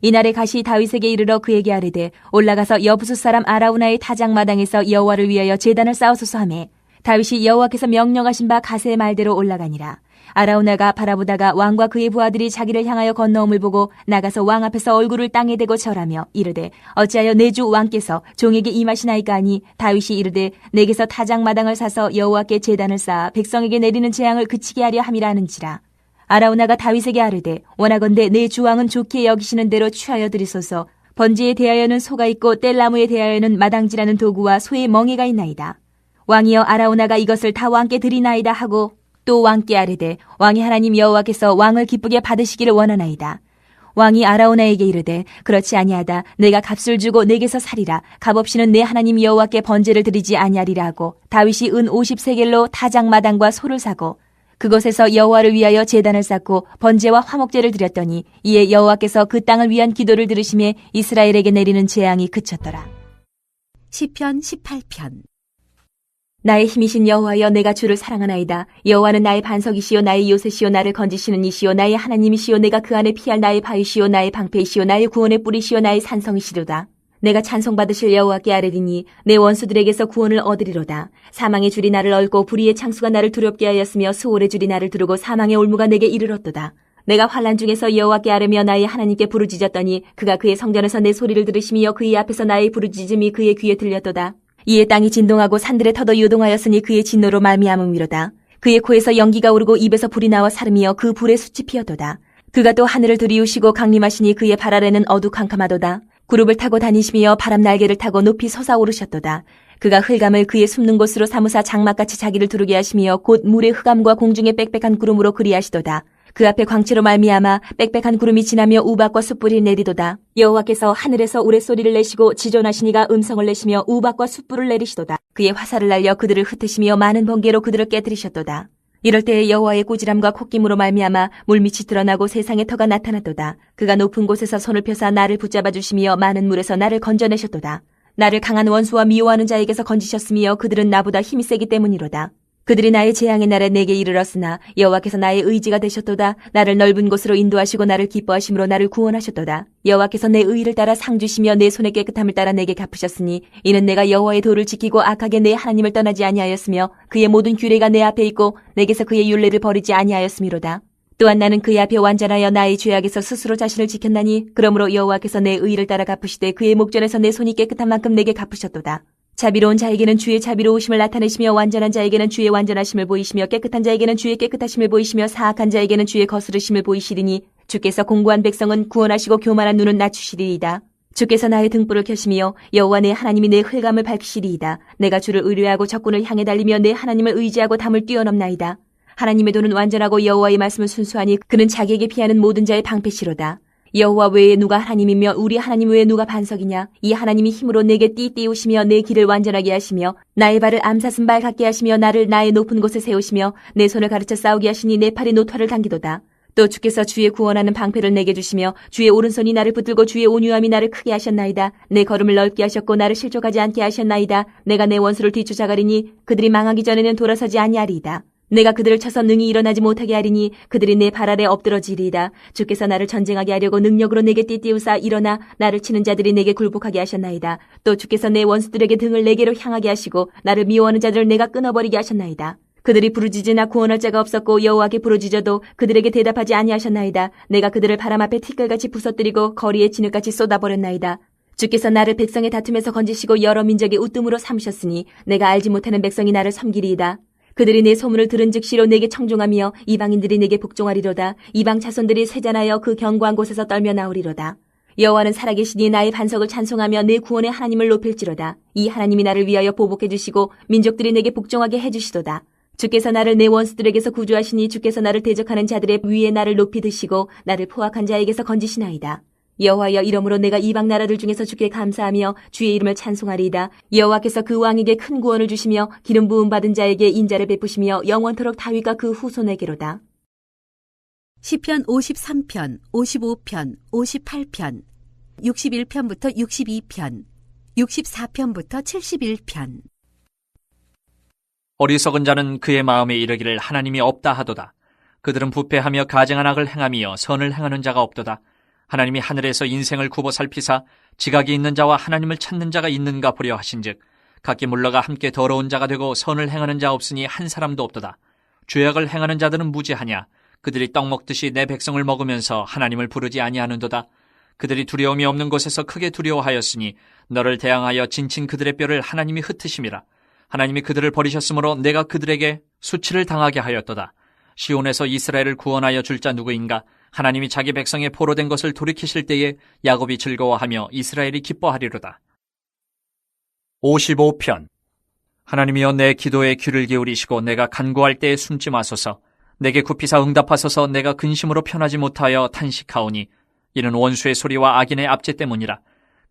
이날에 갓이 다윗에게 이르러 그에게 아뢰되 올라가서 여부수 사람 아라우나의 타작마당에서 여호와를 위하여 제단을 쌓으소서 하매 다윗이 여호와께서 명령하신 바 갓의 말대로 올라가니라. 아라우나가 바라보다가 왕과 그의 부하들이 자기를 향하여 건너옴을 보고 나가서 왕 앞에서 얼굴을 땅에 대고 절하며 이르되 어찌하여 내 주 왕께서 종에게 임하시나이까 하니 다윗이 이르되 내게서 타작마당을 사서 여호와께 제단을 쌓아 백성에게 내리는 재앙을 그치게 하려 함이라 하는지라. 아라우나가 다윗에게 아뢰되 원하건대 내 주 왕은 좋게 여기시는 대로 취하여 드리소서. 번제에 대하여는 소가 있고 뗄나무에 대하여는 마당지라는 도구와 소의 멍에가 있나이다. 왕이여 아라우나가 이것을 다 왕께 드리나이다 하고 또 왕께 아뢰되 왕의 하나님 여호와께서 왕을 기쁘게 받으시기를 원하나이다. 왕이 아라우나에게 이르되 그렇지 아니하다. 내가 값을 주고 내게서 살이라. 값 없이는 내 하나님 여호와께 번제를 드리지 아니하리라 하고 다윗이 은 50세겔로 타작마당과 소를 사고 그곳에서 여호와를 위하여 제단을 쌓고 번제와 화목제를 드렸더니 이에 여호와께서 그 땅을 위한 기도를 들으심에 이스라엘에게 내리는 재앙이 그쳤더라. 시편 18편. 나의 힘이신 여호와여 내가 주를 사랑하나이다. 여호와는 나의 반석이시요 나의 요새시요 나를 건지시는 이시요 나의 하나님이시요 내가 그 안에 피할 나의 바위시요 나의 방패이시요 나의 구원의 뿌리시요 나의 산성이시로다. 내가 찬송받으실 여호와께 아뢰리니 내 원수들에게서 구원을 얻으리로다. 사망의 줄이 나를 얽고 불의의 창수가 나를 두렵게 하였으며 수월의 줄이 나를 두르고 사망의 올무가 내게 이르렀도다. 내가 환난 중에서 여호와께 아뢰며 나의 하나님께 부르짖었더니 그가 그의 성전에서 내 소리를 들으시며 그의 앞에서 나의 부르짖음이 그의 귀에 들렸도다. 이에 땅이 진동하고 산들의 터도 요동하였으니 그의 진노로 말미암음이로다. 그의 코에서 연기가 오르고 입에서 불이 나와 사르미어 그 불에 숯이 피었도다. 그가 또 하늘을 두리우시고 강림하시니 그의 발 아래는 어두캄캄하도다. 구름을 타고 다니시며 바람 날개를 타고 높이 솟아오르셨도다. 그가 흑암을 그의 숨는 곳으로 삼으사 장막같이 자기를 두르게 하시며 곧 물의 흑암과 공중의 빽빽한 구름으로 그리하시도다. 그 앞에 광채로 말미암아 빽빽한 구름이 지나며 우박과 숯불이 내리도다. 여호와께서 하늘에서 우레소리를 내시고 지존하시니가 음성을 내시며 우박과 숯불을 내리시도다. 그의 화살을 날려 그들을 흩으시며 많은 번개로 그들을 깨뜨리셨도다. 이럴 때에 여호와의 꾸지람과 콧김으로 말미암아 물밑이 드러나고 세상의 터가 나타났도다. 그가 높은 곳에서 손을 펴사 나를 붙잡아 주시며 많은 물에서 나를 건져내셨도다. 나를 강한 원수와 미워하는 자에게서 건지셨으며 그들은 나보다 힘이 세기 때문이로다. 그들이 나의 재앙의 날에 내게 이르렀으나 여호와께서 나의 의지가 되셨도다. 나를 넓은 곳으로 인도하시고 나를 기뻐하심으로 나를 구원하셨도다. 여호와께서 내 의를 따라 상 주시며 내 손의 깨끗함을 따라 내게 갚으셨으니 이는 내가 여호와의 도를 지키고 악하게 내 하나님을 떠나지 아니하였으며 그의 모든 규례가 내 앞에 있고 내게서 그의 율례를 버리지 아니하였음이로다. 또한 나는 그의 앞에 완전하여 나의 죄악에서 스스로 자신을 지켰나니 그러므로 여호와께서 내 의를 따라 갚으시되 그의 목전에서 내 손이 깨끗한 만큼 내게 갚으셨도다. 자비로운 자에게는 주의 자비로우심을 나타내시며 완전한 자에게는 주의 완전하심을 보이시며 깨끗한 자에게는 주의 깨끗하심을 보이시며 사악한 자에게는 주의 거스르심을 보이시리니 주께서 공고한 백성은 구원하시고 교만한 눈은 낮추시리이다. 주께서 나의 등불을 켜시며 여호와 내 하나님이 내 흑암을 밝히시리이다. 내가 주를 의뢰하고 적군을 향해 달리며 내 하나님을 의지하고 담을 뛰어넘나이다. 하나님의 도는 완전하고 여호와의 말씀은 순수하니 그는 자기에게 피하는 모든 자의 방패시로다. 여호와 외에 누가 하나님이며 우리 하나님 외에 누가 반석이냐. 이 하나님이 힘으로 내게 띠우시며 내 길을 완전하게 하시며 나의 발을 암사슴발 같게 하시며 나를 나의 높은 곳에 세우시며 내 손을 가르쳐 싸우게 하시니 내 팔이 노털을 당기도다. 또 주께서 주의 구원하는 방패를 내게 주시며 주의 오른손이 나를 붙들고 주의 온유함이 나를 크게 하셨나이다. 내 걸음을 넓게 하셨고 나를 실족하지 않게 하셨나이다. 내가 내 원수를 뒤쫓아가리니 그들이 망하기 전에는 돌아서지 아니하리이다. 내가 그들을 쳐서 능히 일어나지 못하게 하리니 그들이 내 발 아래 엎드러지리이다. 주께서 나를 전쟁하게 하려고 능력으로 내게 띠띠우사 일어나 나를 치는 자들이 내게 굴복하게 하셨나이다. 또 주께서 내 원수들에게 등을 내게로 향하게 하시고 나를 미워하는 자들을 내가 끊어버리게 하셨나이다. 그들이 부르짖으나 구원할 자가 없었고 여호와께 부르짖어도 그들에게 대답하지 아니하셨나이다. 내가 그들을 바람 앞에 티끌같이 부서뜨리고 거리에 진흙같이 쏟아버렸나이다. 주께서 나를 백성의 다툼에서 건지시고 여러 민족의 우뜸으로 삼으셨으니 내가 알지 못하는 백성이 나를 섬기리이다. 그들이 내 소문을 들은 즉시로 내게 청종하며 이방인들이 내게 복종하리로다. 이방 자손들이 쇠잔하여 그 견고한 곳에서 떨며 나오리로다. 여호와는 살아계시니 나의 반석을 찬송하며 내 구원의 하나님을 높일지로다. 이 하나님이 나를 위하여 보복해 주시고 민족들이 내게 복종하게 해주시도다. 주께서 나를 내 원수들에게서 구주하시니 주께서 나를 대적하는 자들의 위에 나를 높이 드시고 나를 포악한 자에게서 건지시나이다. 여호와여 이러므로 내가 이방 나라들 중에서 주께 감사하며 주의 이름을 찬송하리이다. 여호와께서 그 왕에게 큰 구원을 주시며 기름 부음 받은 자에게 인자를 베푸시며 영원토록 다윗과 그 후손에게로다. 시편 53편, 55편, 58편, 61편부터 62편, 64편부터 71편. 어리석은 자는 그의 마음에 이르기를 하나님이 없다 하도다. 그들은 부패하며 가증한 악을 행하며 선을 행하는 자가 없도다. 하나님이 하늘에서 인생을 굽어 살피사 지각이 있는 자와 하나님을 찾는 자가 있는가 보려 하신즉 각기 물러가 함께 더러운 자가 되고 선을 행하는 자 없으니 한 사람도 없도다. 죄악을 행하는 자들은 무지하냐. 그들이 떡 먹듯이 내 백성을 먹으면서 하나님을 부르지 아니하는도다. 그들이 두려움이 없는 곳에서 크게 두려워하였으니 너를 대항하여 진친 그들의 뼈를 하나님이 흩으심이라. 하나님이 그들을 버리셨으므로 내가 그들에게 수치를 당하게 하였도다. 시온에서 이스라엘을 구원하여 줄 자 누구인가? 하나님이 자기 백성의 포로된 것을 돌이키실 때에 야곱이 즐거워하며 이스라엘이 기뻐하리로다. 55편. 하나님이여 내 기도에 귀를 기울이시고 내가 간구할 때에 숨지 마소서. 내게 굽히사 응답하소서. 내가 근심으로 편하지 못하여 탄식하오니 이는 원수의 소리와 악인의 압제 때문이라.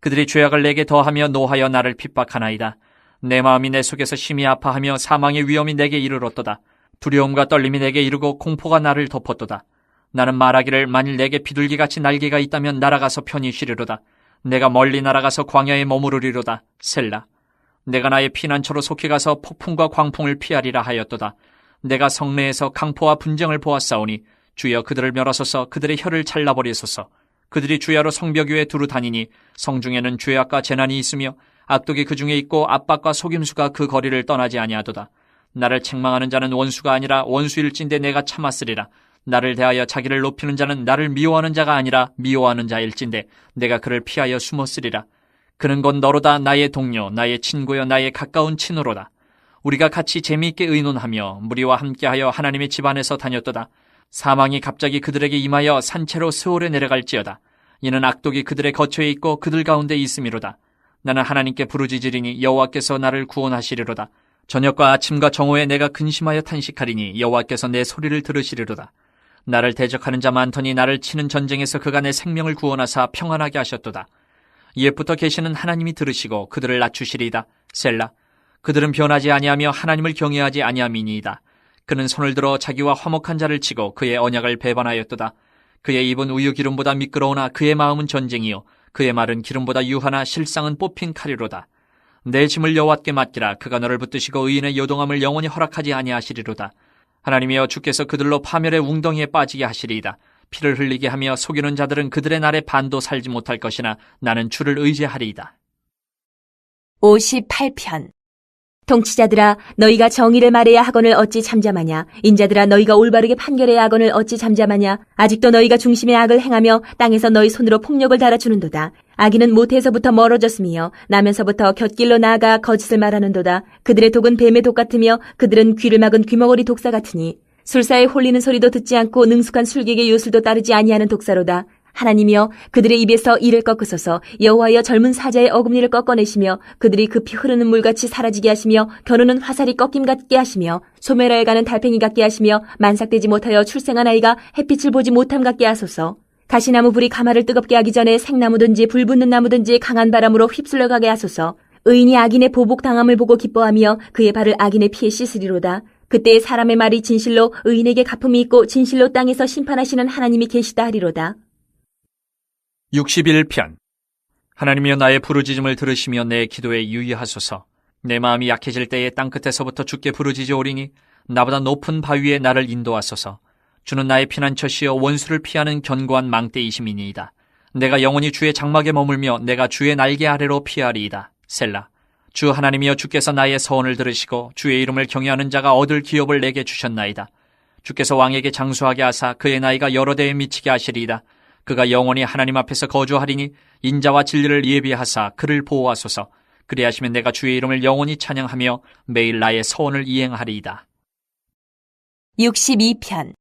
그들이 죄악을 내게 더하며 노하여 나를 핍박하나이다. 내 마음이 내 속에서 심히 아파하며 사망의 위험이 내게 이르렀도다. 두려움과 떨림이 내게 이르고 공포가 나를 덮었도다. 나는 말하기를 만일 내게 비둘기같이 날개가 있다면 날아가서 편히 쉬리로다. 내가 멀리 날아가서 광야에 머무르리로다. 셀라. 내가 나의 피난처로 속히 가서 폭풍과 광풍을 피하리라 하였도다. 내가 성내에서 강포와 분쟁을 보았사오니 주여 그들을 멸하소서. 그들의 혀를 잘라버리소서. 그들이 주야로 성벽 위에 두루 다니니 성중에는 죄악과 재난이 있으며 악독이 그 중에 있고 압박과 속임수가 그 거리를 떠나지 아니하도다. 나를 책망하는 자는 원수가 아니라 원수일진데 내가 참았으리라. 나를 대하여 자기를 높이는 자는 나를 미워하는 자가 아니라 미워하는 자일진데 내가 그를 피하여 숨었으리라. 그는 곧 너로다. 나의 동료, 나의 친구여, 나의 가까운 친으로다. 우리가 같이 재미있게 의논하며 무리와 함께하여 하나님의 집 안에서 다녔도다. 사망이 갑자기 그들에게 임하여 산채로 스올에 내려갈지어다. 이는 악독이 그들의 거처에 있고 그들 가운데 있음이로다. 나는 하나님께 부르짖으리니 여호와께서 나를 구원하시리로다. 저녁과 아침과 정오에 내가 근심하여 탄식하리니 여호와께서 내 소리를 들으시리로다. 나를 대적하는 자 많더니 나를 치는 전쟁에서 그가 내 생명을 구원하사 평안하게 하셨도다. 옛부터 계시는 하나님이 들으시고 그들을 낮추시리이다. 셀라. 그들은 변하지 아니하며 하나님을 경외하지 아니함이니이다. 그는 손을 들어 자기와 화목한 자를 치고 그의 언약을 배반하였도다. 그의 입은 우유 기름보다 미끄러우나 그의 마음은 전쟁이요 그의 말은 기름보다 유하나 실상은 뽑힌 칼이로다. 내 짐을 여호와께 맡기라. 그가 너를 붙드시고 의인의 요동함을 영원히 허락하지 아니하시리로다. 하나님이여 주께서 그들로 파멸의 웅덩이에 빠지게 하시리이다. 피를 흘리게 하며 속이는 자들은 그들의 날에 반도 살지 못할 것이나 나는 주를 의지하리이다. 58편. 통치자들아 너희가 정의를 말해야 하거늘 어찌 잠잠하냐. 인자들아 너희가 올바르게 판결해야 하거늘 어찌 잠잠하냐. 아직도 너희가 중심의 악을 행하며 땅에서 너희 손으로 폭력을 달아주는도다. 악인은 모태에서부터 멀어졌으며 나면서부터 곁길로 나아가 거짓을 말하는도다. 그들의 독은 뱀의 독 같으며 그들은 귀를 막은 귀머거리 독사 같으니 술사에 홀리는 소리도 듣지 않고 능숙한 술객의 요술도 따르지 아니하는 독사로다. 하나님이여 그들의 입에서 이를 꺾으소서. 여호와여 젊은 사자의 어금니를 꺾어내시며 그들이 급히 흐르는 물같이 사라지게 하시며 겨누는 화살이 꺾임 같게 하시며 소멸하여 가는 달팽이 같게 하시며 만삭되지 못하여 출생한 아이가 햇빛을 보지 못함 같게 하소서. 가시나무 불이 가마를 뜨겁게 하기 전에 생나무든지 불붙는 나무든지 강한 바람으로 휩쓸려 가게 하소서. 의인이 악인의 보복당함을 보고 기뻐하며 그의 발을 악인의 피에 씻으리로다. 그때 사람의 말이 진실로 의인에게 갚음이 있고 진실로 땅에서 심판하시는 하나님이 계시다 하리로다. 61편. 하나님이여 나의 부르짖음을 들으시며 내 기도에 유의하소서. 내 마음이 약해질 때에 땅끝에서부터 주께 부르짖어오리니 나보다 높은 바위에 나를 인도하소서. 주는 나의 피난처시여 원수를 피하는 견고한 망대이심이니이다. 내가 영원히 주의 장막에 머물며 내가 주의 날개 아래로 피하리이다. 셀라. 주 하나님이여 주께서 나의 서원을 들으시고 주의 이름을 경외하는 자가 얻을 기업을 내게 주셨나이다. 주께서 왕에게 장수하게 하사 그의 나이가 여러 대에 미치게 하시리이다. 그가 영원히 하나님 앞에서 거주하리니 인자와 진리를 예비하사 그를 보호하소서. 그리하시면 내가 주의 이름을 영원히 찬양하며 매일 나의 서원을 이행하리이다. 62편.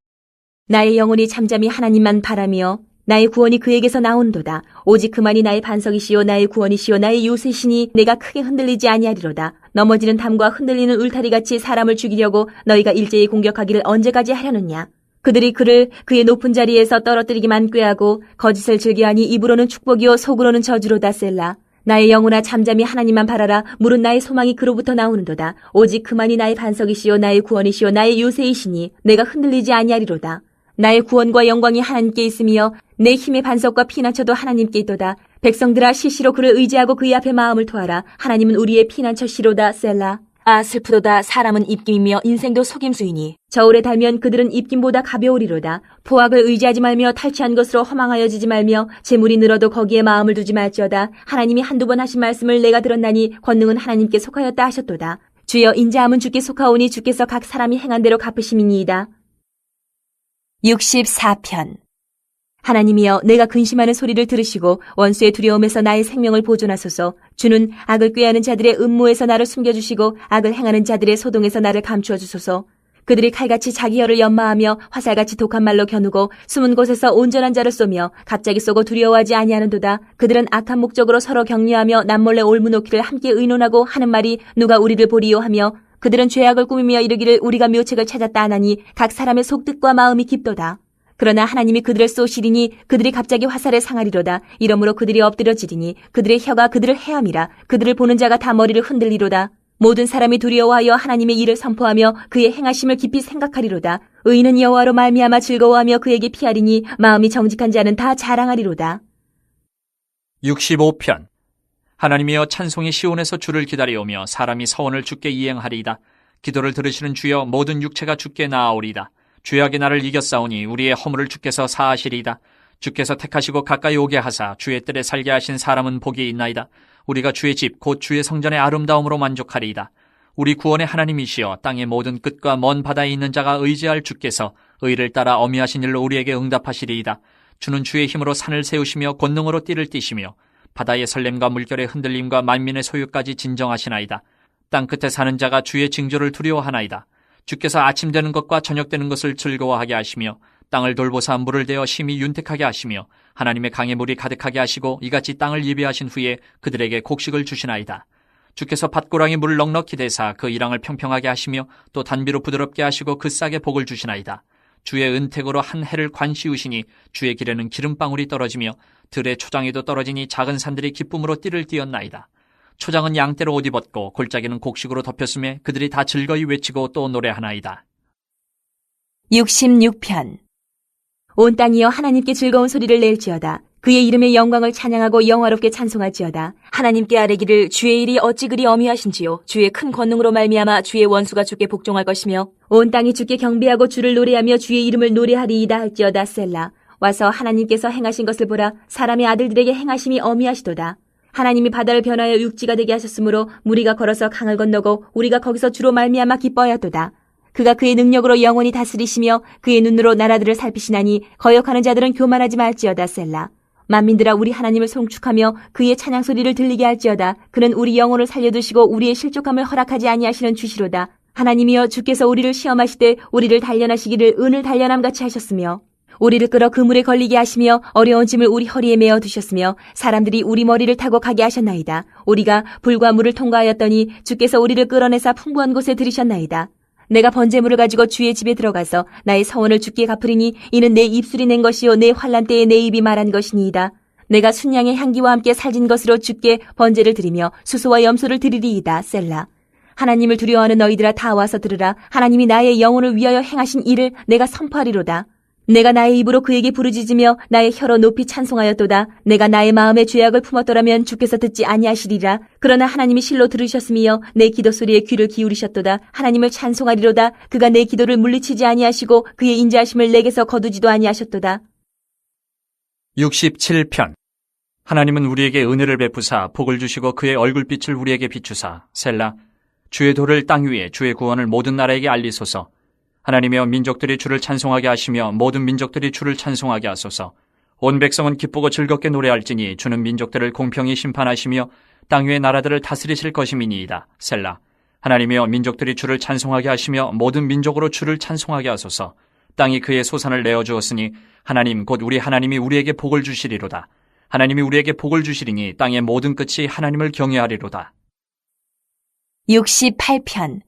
나의 영혼이 잠잠히 하나님만 바라며 나의 구원이 그에게서 나온도다. 오직 그만이 나의 반석이시요 나의 구원이시요 나의 요새시니 내가 크게 흔들리지 아니하리로다. 넘어지는 담과 흔들리는 울타리같이 사람을 죽이려고 너희가 일제히 공격하기를 언제까지 하려느냐. 그들이 그를 그의 높은 자리에서 떨어뜨리기만 꾀하고 거짓을 즐겨하니 입으로는 축복이요 속으로는 저주로다. 셀라. 나의 영혼아 잠잠히 하나님만 바라라. 물은 나의 소망이 그로부터 나오는도다. 오직 그만이 나의 반석이시요 나의 구원이시요 나의 요새이시니 내가 흔들리지 아니하리로다. 나의 구원과 영광이 하나님께 있으며 내 힘의 반석과 피난처도 하나님께 있도다. 백성들아 시시로 그를 의지하고 그의 앞에 마음을 토하라. 하나님은 우리의 피난처시로다. 셀라. 아 슬프도다. 사람은 입김이며 인생도 속임수이니 저울에 달면 그들은 입김보다 가벼우리로다. 포악을 의지하지 말며 탈취한 것으로 허망하여지지 말며 재물이 늘어도 거기에 마음을 두지 말지어다. 하나님이 한두 번 하신 말씀을 내가 들었나니 권능은 하나님께 속하였다 하셨도다. 주여 인자함은 주께 속하오니 주께서 각 사람이 행한 대로 갚으심이니이다. 64편. 하나님이여 내가 근심하는 소리를 들으시고 원수의 두려움에서 나의 생명을 보존하소서. 주는 악을 꾀하는 자들의 음모에서 나를 숨겨주시고 악을 행하는 자들의 소동에서 나를 감추어 주소서. 그들이 칼같이 자기 혀를 연마하며 화살같이 독한 말로 겨누고 숨은 곳에서 온전한 자를 쏘며 갑자기 쏘고 두려워하지 아니하는도다. 그들은 악한 목적으로 서로 격려하며 남몰래 올무놓기를 함께 의논하고 하는 말이 누가 우리를 보리요 하며 그들은 죄악을 꾸미며 이르기를 우리가 묘책을 찾았다 하나니 각 사람의 속뜻과 마음이 깊도다. 그러나 하나님이 그들을 쏘시리니 그들이 갑자기 화살에 상하리로다. 이러므로 그들이 엎드려지리니 그들의 혀가 그들을 해함이라. 그들을 보는 자가 다 머리를 흔들리로다. 모든 사람이 두려워하여 하나님의 일을 선포하며 그의 행하심을 깊이 생각하리로다. 의인은 여호와로 말미암아 즐거워하며 그에게 피하리니 마음이 정직한 자는 다 자랑하리로다. 65편. 하나님이여 찬송이 시온에서 주를 기다려오며 사람이 서원을 주께 이행하리이다. 기도를 들으시는 주여 모든 육체가 주께 나아오리이다. 죄악이 나를 이겼사오니 우리의 허물을 주께서 사하시리이다. 주께서 택하시고 가까이 오게 하사 주의 뜰에 살게 하신 사람은 복이 있나이다. 우리가 주의 집 곧 주의 성전의 아름다움으로 만족하리이다. 우리 구원의 하나님이시여 땅의 모든 끝과 먼 바다에 있는 자가 의지할 주께서 의를 따라 어미하신 일로 우리에게 응답하시리이다. 주는 주의 힘으로 산을 세우시며 권능으로 띠를 띠시며 바다의 설렘과 물결의 흔들림과 만민의 소유까지 진정하시나이다. 땅끝에 사는 자가 주의 징조를 두려워하나이다. 주께서 아침 되는 것과 저녁 되는 것을 즐거워하게 하시며 땅을 돌보사 물을 대어 심히 윤택하게 하시며 하나님의 강의 물이 가득하게 하시고 이같이 땅을 예비하신 후에 그들에게 곡식을 주시나이다. 주께서 밭고랑이 물을 넉넉히 대사 그 이랑을 평평하게 하시며 또 단비로 부드럽게 하시고 그 싹에 복을 주시나이다. 주의 은택으로 한 해를 관시우시니 주의 길에는 기름방울이 떨어지며 들의 초장에도 떨어지니 작은 산들이 기쁨으로 띠를 띠었나이다. 초장은 양떼로 옷 입었고 골짜기는 곡식으로 덮였음에 그들이 다 즐거이 외치고 또 노래하나이다. 66편. 온 땅이여 하나님께 즐거운 소리를 낼지어다. 그의 이름의 영광을 찬양하고 영화롭게 찬송할지어다. 하나님께 아뢰기를 주의 일이 어찌 그리 어미하신지요. 주의 큰 권능으로 말미암아 주의 원수가 주께 복종할 것이며 온 땅이 주께 경배하고 주를 노래하며 주의 이름을 노래하리이다 할지어다. 셀라. 와서 하나님께서 행하신 것을 보라. 사람의 아들들에게 행하심이 어미하시도다. 하나님이 바다를 변하여 육지가 되게 하셨으므로 무리가 걸어서 강을 건너고 우리가 거기서 주로 말미암아 기뻐하였도다. 그가 그의 능력으로 영원히 다스리시며 그의 눈으로 나라들을 살피시나니 거역하는 자들은 교만하지 말지어다. 셀라. 만민들아 우리 하나님을 송축하며 그의 찬양 소리를 들리게 할지어다. 그는 우리 영혼을 살려두시고 우리의 실족함을 허락하지 아니하시는 주시로다. 하나님이여 주께서 우리를 시험하시되 우리를 단련하시기를 은을 단련함같이 하셨으며 우리를 끌어 그물에 걸리게 하시며 어려운 짐을 우리 허리에 메어 두셨으며 사람들이 우리 머리를 타고 가게 하셨나이다. 우리가 불과 물을 통과하였더니 주께서 우리를 끌어내사 풍부한 곳에 들이셨나이다. 내가 번제물을 가지고 주의 집에 들어가서 나의 서원을 주께 갚으리니 이는 내 입술이 낸 것이요 내 환난 때에 내 입이 말한 것이니이다. 내가 순양의 향기와 함께 살진 것으로 주께 번제를 드리며 수소와 염소를 드리리이다. 셀라. 하나님을 두려워하는 너희들아 다 와서 들으라. 하나님이 나의 영혼을 위하여 행하신 일을 내가 선포하리로다. 내가 나의 입으로 그에게 부르짖으며 나의 혀로 높이 찬송하였도다. 내가 나의 마음에 죄악을 품었더라면 주께서 듣지 아니하시리라. 그러나 하나님이 실로 들으셨으며 내 기도 소리에 귀를 기울이셨도다. 하나님을 찬송하리로다. 그가 내 기도를 물리치지 아니하시고 그의 인자하심을 내게서 거두지도 아니하셨도다. 67편. 하나님은 우리에게 은혜를 베푸사 복을 주시고 그의 얼굴빛을 우리에게 비추사. 셀라. 주의 도를 땅 위에 주의 구원을 모든 나라에게 알리소서. 하나님이여 민족들이 주를 찬송하게 하시며 모든 민족들이 주를 찬송하게 하소서. 온 백성은 기쁘고 즐겁게 노래할지니 주는 민족들을 공평히 심판하시며 땅 위의 나라들을 다스리실 것임이니이다. 셀라. 하나님이여 민족들이 주를 찬송하게 하시며 모든 민족으로 주를 찬송하게 하소서. 땅이 그의 소산을 내어주었으니 하나님 곧 우리 하나님이 우리에게 복을 주시리로다. 하나님이 우리에게 복을 주시리니 땅의 모든 끝이 하나님을 경외하리로다. 68편.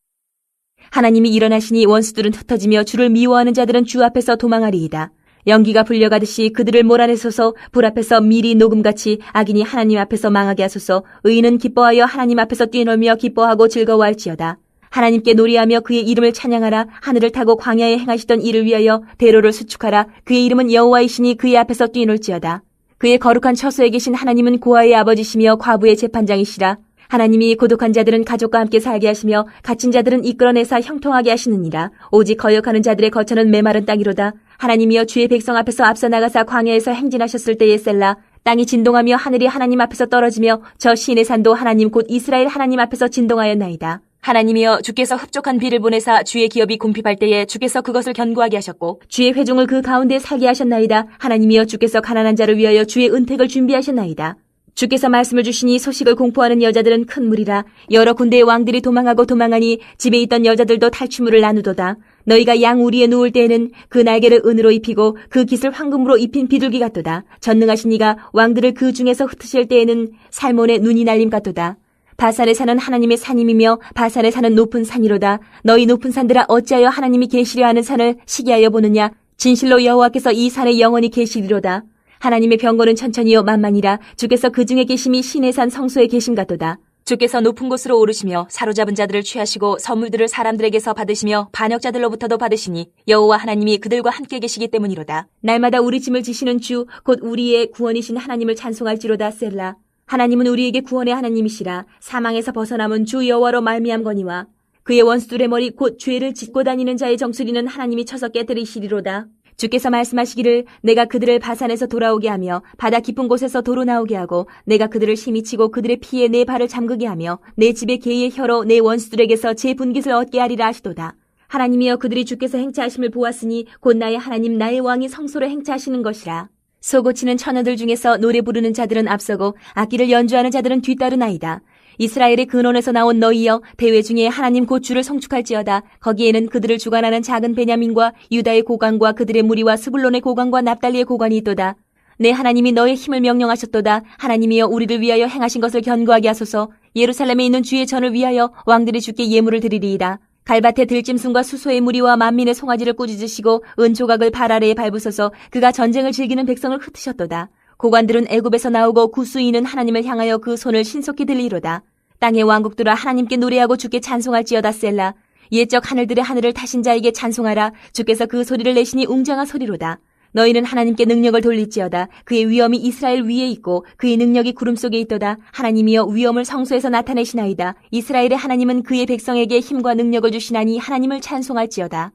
하나님이 일어나시니 원수들은 흩어지며 주를 미워하는 자들은 주 앞에서 도망하리이다. 연기가 불려가듯이 그들을 몰아내소서. 불 앞에서 밀이 녹음같이 악인이 하나님 앞에서 망하게 하소서. 의인은 기뻐하여 하나님 앞에서 뛰놀며 기뻐하고 즐거워할지어다. 하나님께 노래하며 그의 이름을 찬양하라. 하늘을 타고 광야에 행하시던 이를 위하여 대로를 수축하라. 그의 이름은 여호와이시니 그의 앞에서 뛰놀지어다. 그의 거룩한 처소에 계신 하나님은 고아의 아버지시며 과부의 재판장이시라. 하나님이 고독한 자들은 가족과 함께 살게 하시며 갇힌 자들은 이끌어내사 형통하게 하시느니라. 오직 거역하는 자들의 거처는 메마른 땅이로다. 하나님이여 주의 백성 앞에서 앞서 나가사 광야에서 행진하셨을 때에 셀라. 땅이 진동하며 하늘이 하나님 앞에서 떨어지며 저 시내 산도 하나님 곧 이스라엘 하나님 앞에서 진동하였나이다. 하나님이여 주께서 흡족한 비를 보내사 주의 기업이 궁핍할 때에 주께서 그것을 견고하게 하셨고 주의 회중을 그 가운데 살게 하셨나이다. 하나님이여 주께서 가난한 자를 위하여 주의 은택을 준비하셨나이다. 주께서 말씀을 주시니 소식을 공포하는 여자들은 큰 무리라. 여러 군데의 왕들이 도망하고 도망하니 집에 있던 여자들도 탈취물을 나누도다. 너희가 양 우리에 누울 때에는 그 날개를 은으로 입히고 그 깃을 황금으로 입힌 비둘기 같도다. 전능하신 이가 왕들을 그 중에서 흩으실 때에는 살몬의 눈이 날림 같도다. 바산에 사는 하나님의 산임이며 바산에 사는 높은 산이로다. 너희 높은 산들아 어찌하여 하나님이 계시려 하는 산을 시기하여 보느냐. 진실로 여호와께서 이 산에 영원히 계시리로다. 하나님의 병거는 천천히요 만만이라. 주께서 그 중에 계심이 시내 산 성소에 계심 같도다. 주께서 높은 곳으로 오르시며 사로잡은 자들을 취하시고 선물들을 사람들에게서 받으시며 반역자들로부터도 받으시니 여호와 하나님이 그들과 함께 계시기 때문이로다. 날마다 우리 짐을 지시는 주 곧 우리의 구원이신 하나님을 찬송할지로다. 셀라. 하나님은 우리에게 구원의 하나님이시라. 사망에서 벗어남은 주 여호와로 말미암거니와 그의 원수들의 머리 곧 죄를 짓고 다니는 자의 정수리는 하나님이 쳐서 깨뜨리시리로다. 주께서 말씀하시기를 내가 그들을 바산에서 돌아오게 하며 바다 깊은 곳에서 도로 나오게 하고 내가 그들을 심히 치고 그들의 피에 내 발을 잠그게 하며 내 집의 개의 혀로 내 원수들에게서 제 분깃을 얻게 하리라 하시도다. 하나님이여 그들이 주께서 행차하심을 보았으니 곧 나의 하나님 나의 왕이 성소로 행차하시는 것이라. 소고치는 처녀들 중에서 노래 부르는 자들은 앞서고 악기를 연주하는 자들은 뒤따르나이다. 이스라엘의 근원에서 나온 너희여 대회 중에 하나님 곧 주를 성축할지어다. 거기에는 그들을 주관하는 작은 베냐민과 유다의 고관과 그들의 무리와 스불론의 고관과 납달리의 고관이 있도다. 내 하나님이 너의 힘을 명령하셨도다. 하나님이여 우리를 위하여 행하신 것을 견고하게 하소서. 예루살렘에 있는 주의 전을 위하여 왕들이 주께 예물을 드리리이다. 갈밭의 들짐승과 수소의 무리와 만민의 송아지를 꾸짖으시고 은조각을 발 아래에 밟으소서. 그가 전쟁을 즐기는 백성을 흩으셨도다. 고관들은 애굽에서 나오고 구수인은 하나님을 향하여 그 손을 신속히 들리로다. 땅의 왕국들아 하나님께 노래하고 주께 찬송할지어다. 셀라. 옛적 하늘들의 하늘을 타신 자에게 찬송하라. 주께서 그 소리를 내시니 웅장한 소리로다. 너희는 하나님께 능력을 돌릴지어다. 그의 위엄이 이스라엘 위에 있고 그의 능력이 구름 속에 있도다. 하나님이여 위엄을 성소에서 나타내시나이다. 이스라엘의 하나님은 그의 백성에게 힘과 능력을 주시나니 하나님을 찬송할지어다.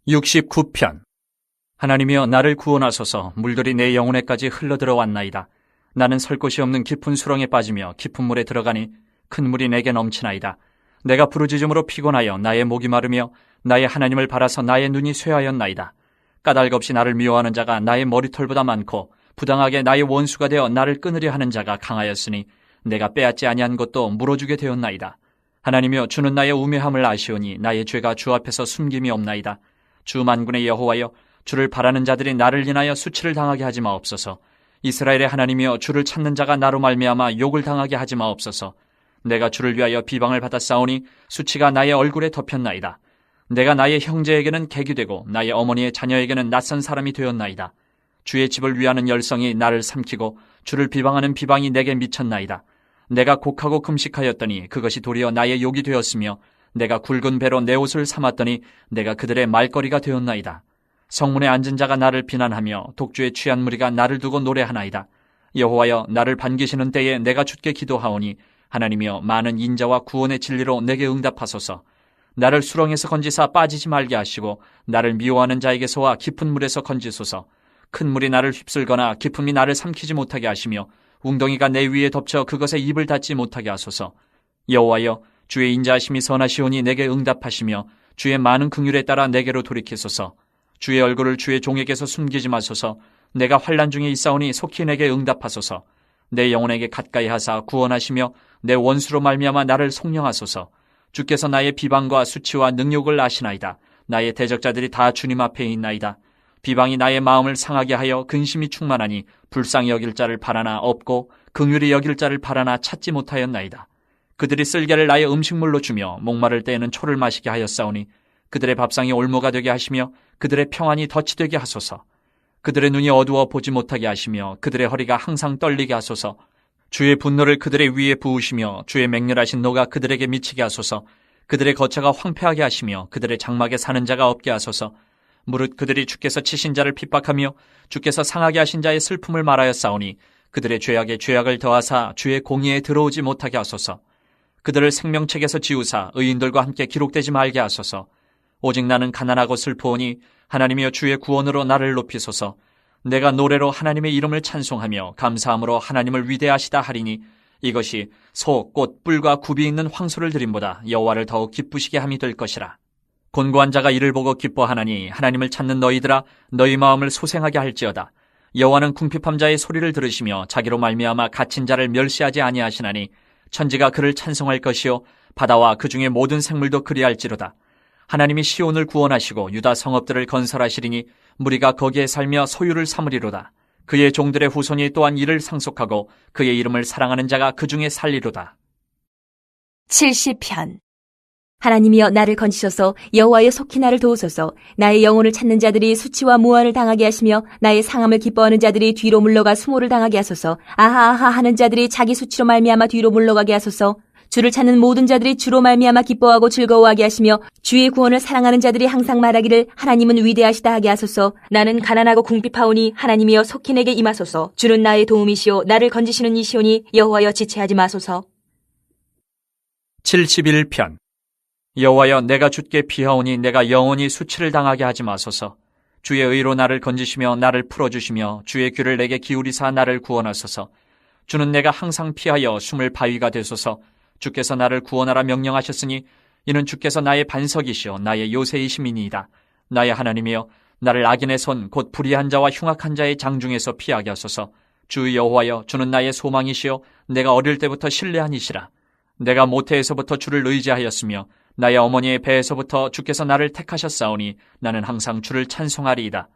69편. 하나님이여 나를 구원하소서. 물들이 내 영혼에까지 흘러들어왔나이다. 나는 설 곳이 없는 깊은 수렁에 빠지며 깊은 물에 들어가니 큰 물이 내게 넘치나이다. 내가 부르짖음으로 피곤하여 나의 목이 마르며 나의 하나님을 바라서 나의 눈이 쇠하였나이다. 까닭없이 나를 미워하는 자가 나의 머리털보다 많고 부당하게 나의 원수가 되어 나를 끊으려 하는 자가 강하였으니 내가 빼앗지 아니한 것도 물어주게 되었나이다. 하나님이여, 주는 나의 우매함을 아시오니 나의 죄가 주 앞에서 숨김이 없나이다. 주 만군의 여호와여, 주를 바라는 자들이 나를 인하여 수치를 당하게 하지 마옵소서. 이스라엘의 하나님이여, 주를 찾는 자가 나로 말미암아 욕을 당하게 하지 마옵소서. 내가 주를 위하여 비방을 받았사오니 수치가 나의 얼굴에 덮였나이다. 내가 나의 형제에게는 객이 되고 나의 어머니의 자녀에게는 낯선 사람이 되었나이다. 주의 집을 위하는 열성이 나를 삼키고 주를 비방하는 비방이 내게 미쳤나이다. 내가 곡하고 금식하였더니 그것이 도리어 나의 욕이 되었으며 내가 굵은 배로 내 옷을 삼았더니 내가 그들의 말거리가 되었나이다. 성문에 앉은 자가 나를 비난하며 독주에 취한 무리가 나를 두고 노래하나이다. 여호와여, 나를 반기시는 때에 내가 주께 기도하오니 하나님이여, 많은 인자와 구원의 진리로 내게 응답하소서. 나를 수렁에서 건지사 빠지지 말게 하시고 나를 미워하는 자에게서와 깊은 물에서 건지소서. 큰 물이 나를 휩쓸거나 깊음이 나를 삼키지 못하게 하시며 웅덩이가 내 위에 덮쳐 그것에 입을 닫지 못하게 하소서. 여호와여, 주의 인자하심이 선하시오니 내게 응답하시며 주의 많은 긍휼에 따라 내게로 돌이키소서. 주의 얼굴을 주의 종에게서 숨기지 마소서. 내가 환난 중에 있사오니 속히 내게 응답하소서. 내 영혼에게 가까이 하사 구원하시며 내 원수로 말미암아 나를 속량하소서. 주께서 나의 비방과 수치와 능욕을 아시나이다. 나의 대적자들이 다 주님 앞에 있나이다. 비방이 나의 마음을 상하게 하여 근심이 충만하니 불쌍히 여길 자를 바라나 없고 긍휼히 여길 자를 바라나 찾지 못하였나이다. 그들이 쓸개를 나의 음식물로 주며 목마를 때에는 초를 마시게 하였사오니 그들의 밥상이 올무가 되게 하시며 그들의 평안이 덫이 되게 하소서. 그들의 눈이 어두워 보지 못하게 하시며 그들의 허리가 항상 떨리게 하소서. 주의 분노를 그들의 위에 부으시며 주의 맹렬하신 노가 그들에게 미치게 하소서. 그들의 거처가 황폐하게 하시며 그들의 장막에 사는 자가 없게 하소서. 무릇 그들이 주께서 치신 자를 핍박하며 주께서 상하게 하신 자의 슬픔을 말하였사오니 그들의 죄악에 죄악을 더하사 주의 공의에 들어오지 못하게 하소서. 그들을 생명책에서 지우사 의인들과 함께 기록되지 말게 하소서. 오직 나는 가난하고 슬퍼오니 하나님이여, 주의 구원으로 나를 높이소서. 내가 노래로 하나님의 이름을 찬송하며 감사함으로 하나님을 위대하시다 하리니 이것이 소, 꽃, 뿔과 굽이 있는 황소를 드림보다 여호와를 더욱 기쁘시게 함이 될 것이라. 곤고한 자가 이를 보고 기뻐하나니 하나님을 찾는 너희들아, 너희 마음을 소생하게 할지어다. 여호와는 궁핍함 자의 소리를 들으시며 자기로 말미암아 갇힌 자를 멸시하지 아니하시나니 천지가 그를 찬송할 것이요 바다와 그 중에 모든 생물도 그리할지로다. 하나님이 시온을 구원하시고 유다 성읍들을 건설하시리니 무리가 거기에 살며 소유를 삼으리로다. 그의 종들의 후손이 또한 이를 상속하고 그의 이름을 사랑하는 자가 그 중에 살리로다. 70편. 하나님이여, 나를 건지소서. 여호와여, 속히 나를 도우소서. 나의 영혼을 찾는 자들이 수치와 모함을 당하게 하시며 나의 상함을 기뻐하는 자들이 뒤로 물러가 수모를 당하게 하소서. 아하아하 하는 자들이 자기 수치로 말미암아 뒤로 물러가게 하소서. 주를 찾는 모든 자들이 주로 말미암아 기뻐하고 즐거워하게 하시며 주의 구원을 사랑하는 자들이 항상 말하기를 하나님은 위대하시다 하게 하소서. 나는 가난하고 궁핍하오니 하나님이여, 속히 내게 임하소서. 주는 나의 도움이시오 나를 건지시는 이시오니 여호와여, 지체하지 마소서. 71편. 여호와여, 내가 주께 피하오니 내가 영원히 수치를 당하게 하지 마소서. 주의 의로 나를 건지시며 나를 풀어주시며 주의 귀를 내게 기울이사 나를 구원하소서. 주는 내가 항상 피하여 숨을 바위가 되소서. 주께서 나를 구원하라 명령하셨으니 이는 주께서 나의 반석이시오 나의 요새이심이니이다. 나의 하나님이여, 나를 악인의 손 곧 불의한 자와 흉악한 자의 장중에서 피하게 하소서. 주 여호와여, 주는 나의 소망이시오 내가 어릴 때부터 신뢰한 이시라. 내가 모태에서부터 주를 의지하였으며 나의 어머니의 배에서부터 주께서 나를 택하셨사오니 나는 항상 주를 찬송하리이다.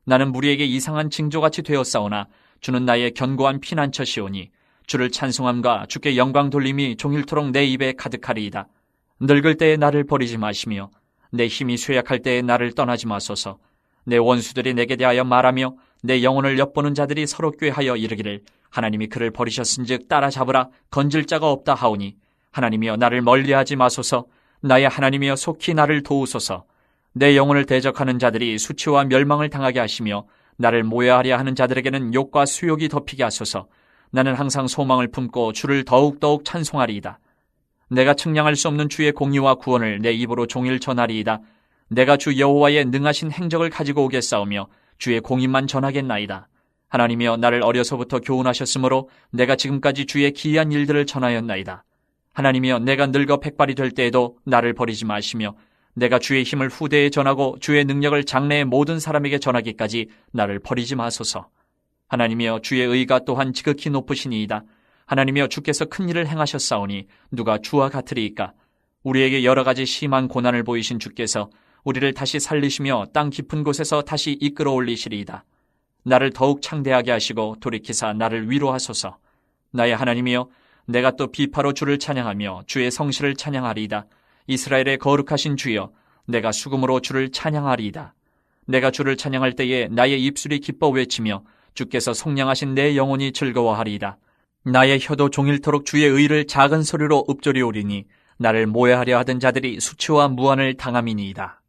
나는 무리에게 이상한 징조같이 되었사오나 주는 나의 견고한 피난처시오니 주를 찬송함과 주께 영광 돌림이 종일토록 내 입에 가득하리이다. 늙을 때에 나를 버리지 마시며 내 힘이 쇠약할 때에 나를 떠나지 마소서. 내 원수들이 내게 대하여 말하며 내 영혼을 엿보는 자들이 서로 꾀하여 이르기를 하나님이 그를 버리셨은즉 따라잡으라 건질 자가 없다 하오니 하나님이여, 나를 멀리하지 마소서. 나의 하나님이여, 속히 나를 도우소서. 내 영혼을 대적하는 자들이 수치와 멸망을 당하게 하시며 나를 모해하려 하는 자들에게는 욕과 수욕이 덮이게 하소서. 나는 항상 소망을 품고 주를 더욱더욱 찬송하리이다. 내가 측량할 수 없는 주의 공의와 구원을 내 입으로 종일 전하리이다. 내가 주 여호와의 능하신 행적을 가지고 오겠사오며 주의 공의만 전하겠나이다. 하나님이여 나를 어려서부터 교훈하셨으므로 내가 지금까지 주의 기이한 일들을 전하였나이다. 하나님이여 내가 늙어 백발이 될 때에도 나를 버리지 마시며 내가 주의 힘을 후대에 전하고 주의 능력을 장래의 모든 사람에게 전하기까지 나를 버리지 마소서. 하나님이여 주의 의가 또한 지극히 높으시니이다. 하나님이여 주께서 큰 일을 행하셨사오니 누가 주와 같으리이까. 우리에게 여러 가지 심한 고난을 보이신 주께서 우리를 다시 살리시며 땅 깊은 곳에서 다시 이끌어 올리시리이다. 나를 더욱 창대하게 하시고 돌이키사 나를 위로하소서. 나의 하나님이여 내가 또 비파로 주를 찬양하며 주의 성실을 찬양하리이다. 이스라엘의 거룩하신 주여 내가 수금으로 주를 찬양하리이다. 내가 주를 찬양할 때에 나의 입술이 기뻐 외치며 주께서 속량하신 내 영혼이 즐거워하리이다. 나의 혀도 종일토록 주의 의를 작은 소리로 읊조리오리니 나를 모해하려 하던 자들이 수치와 무한을 당함이니이다.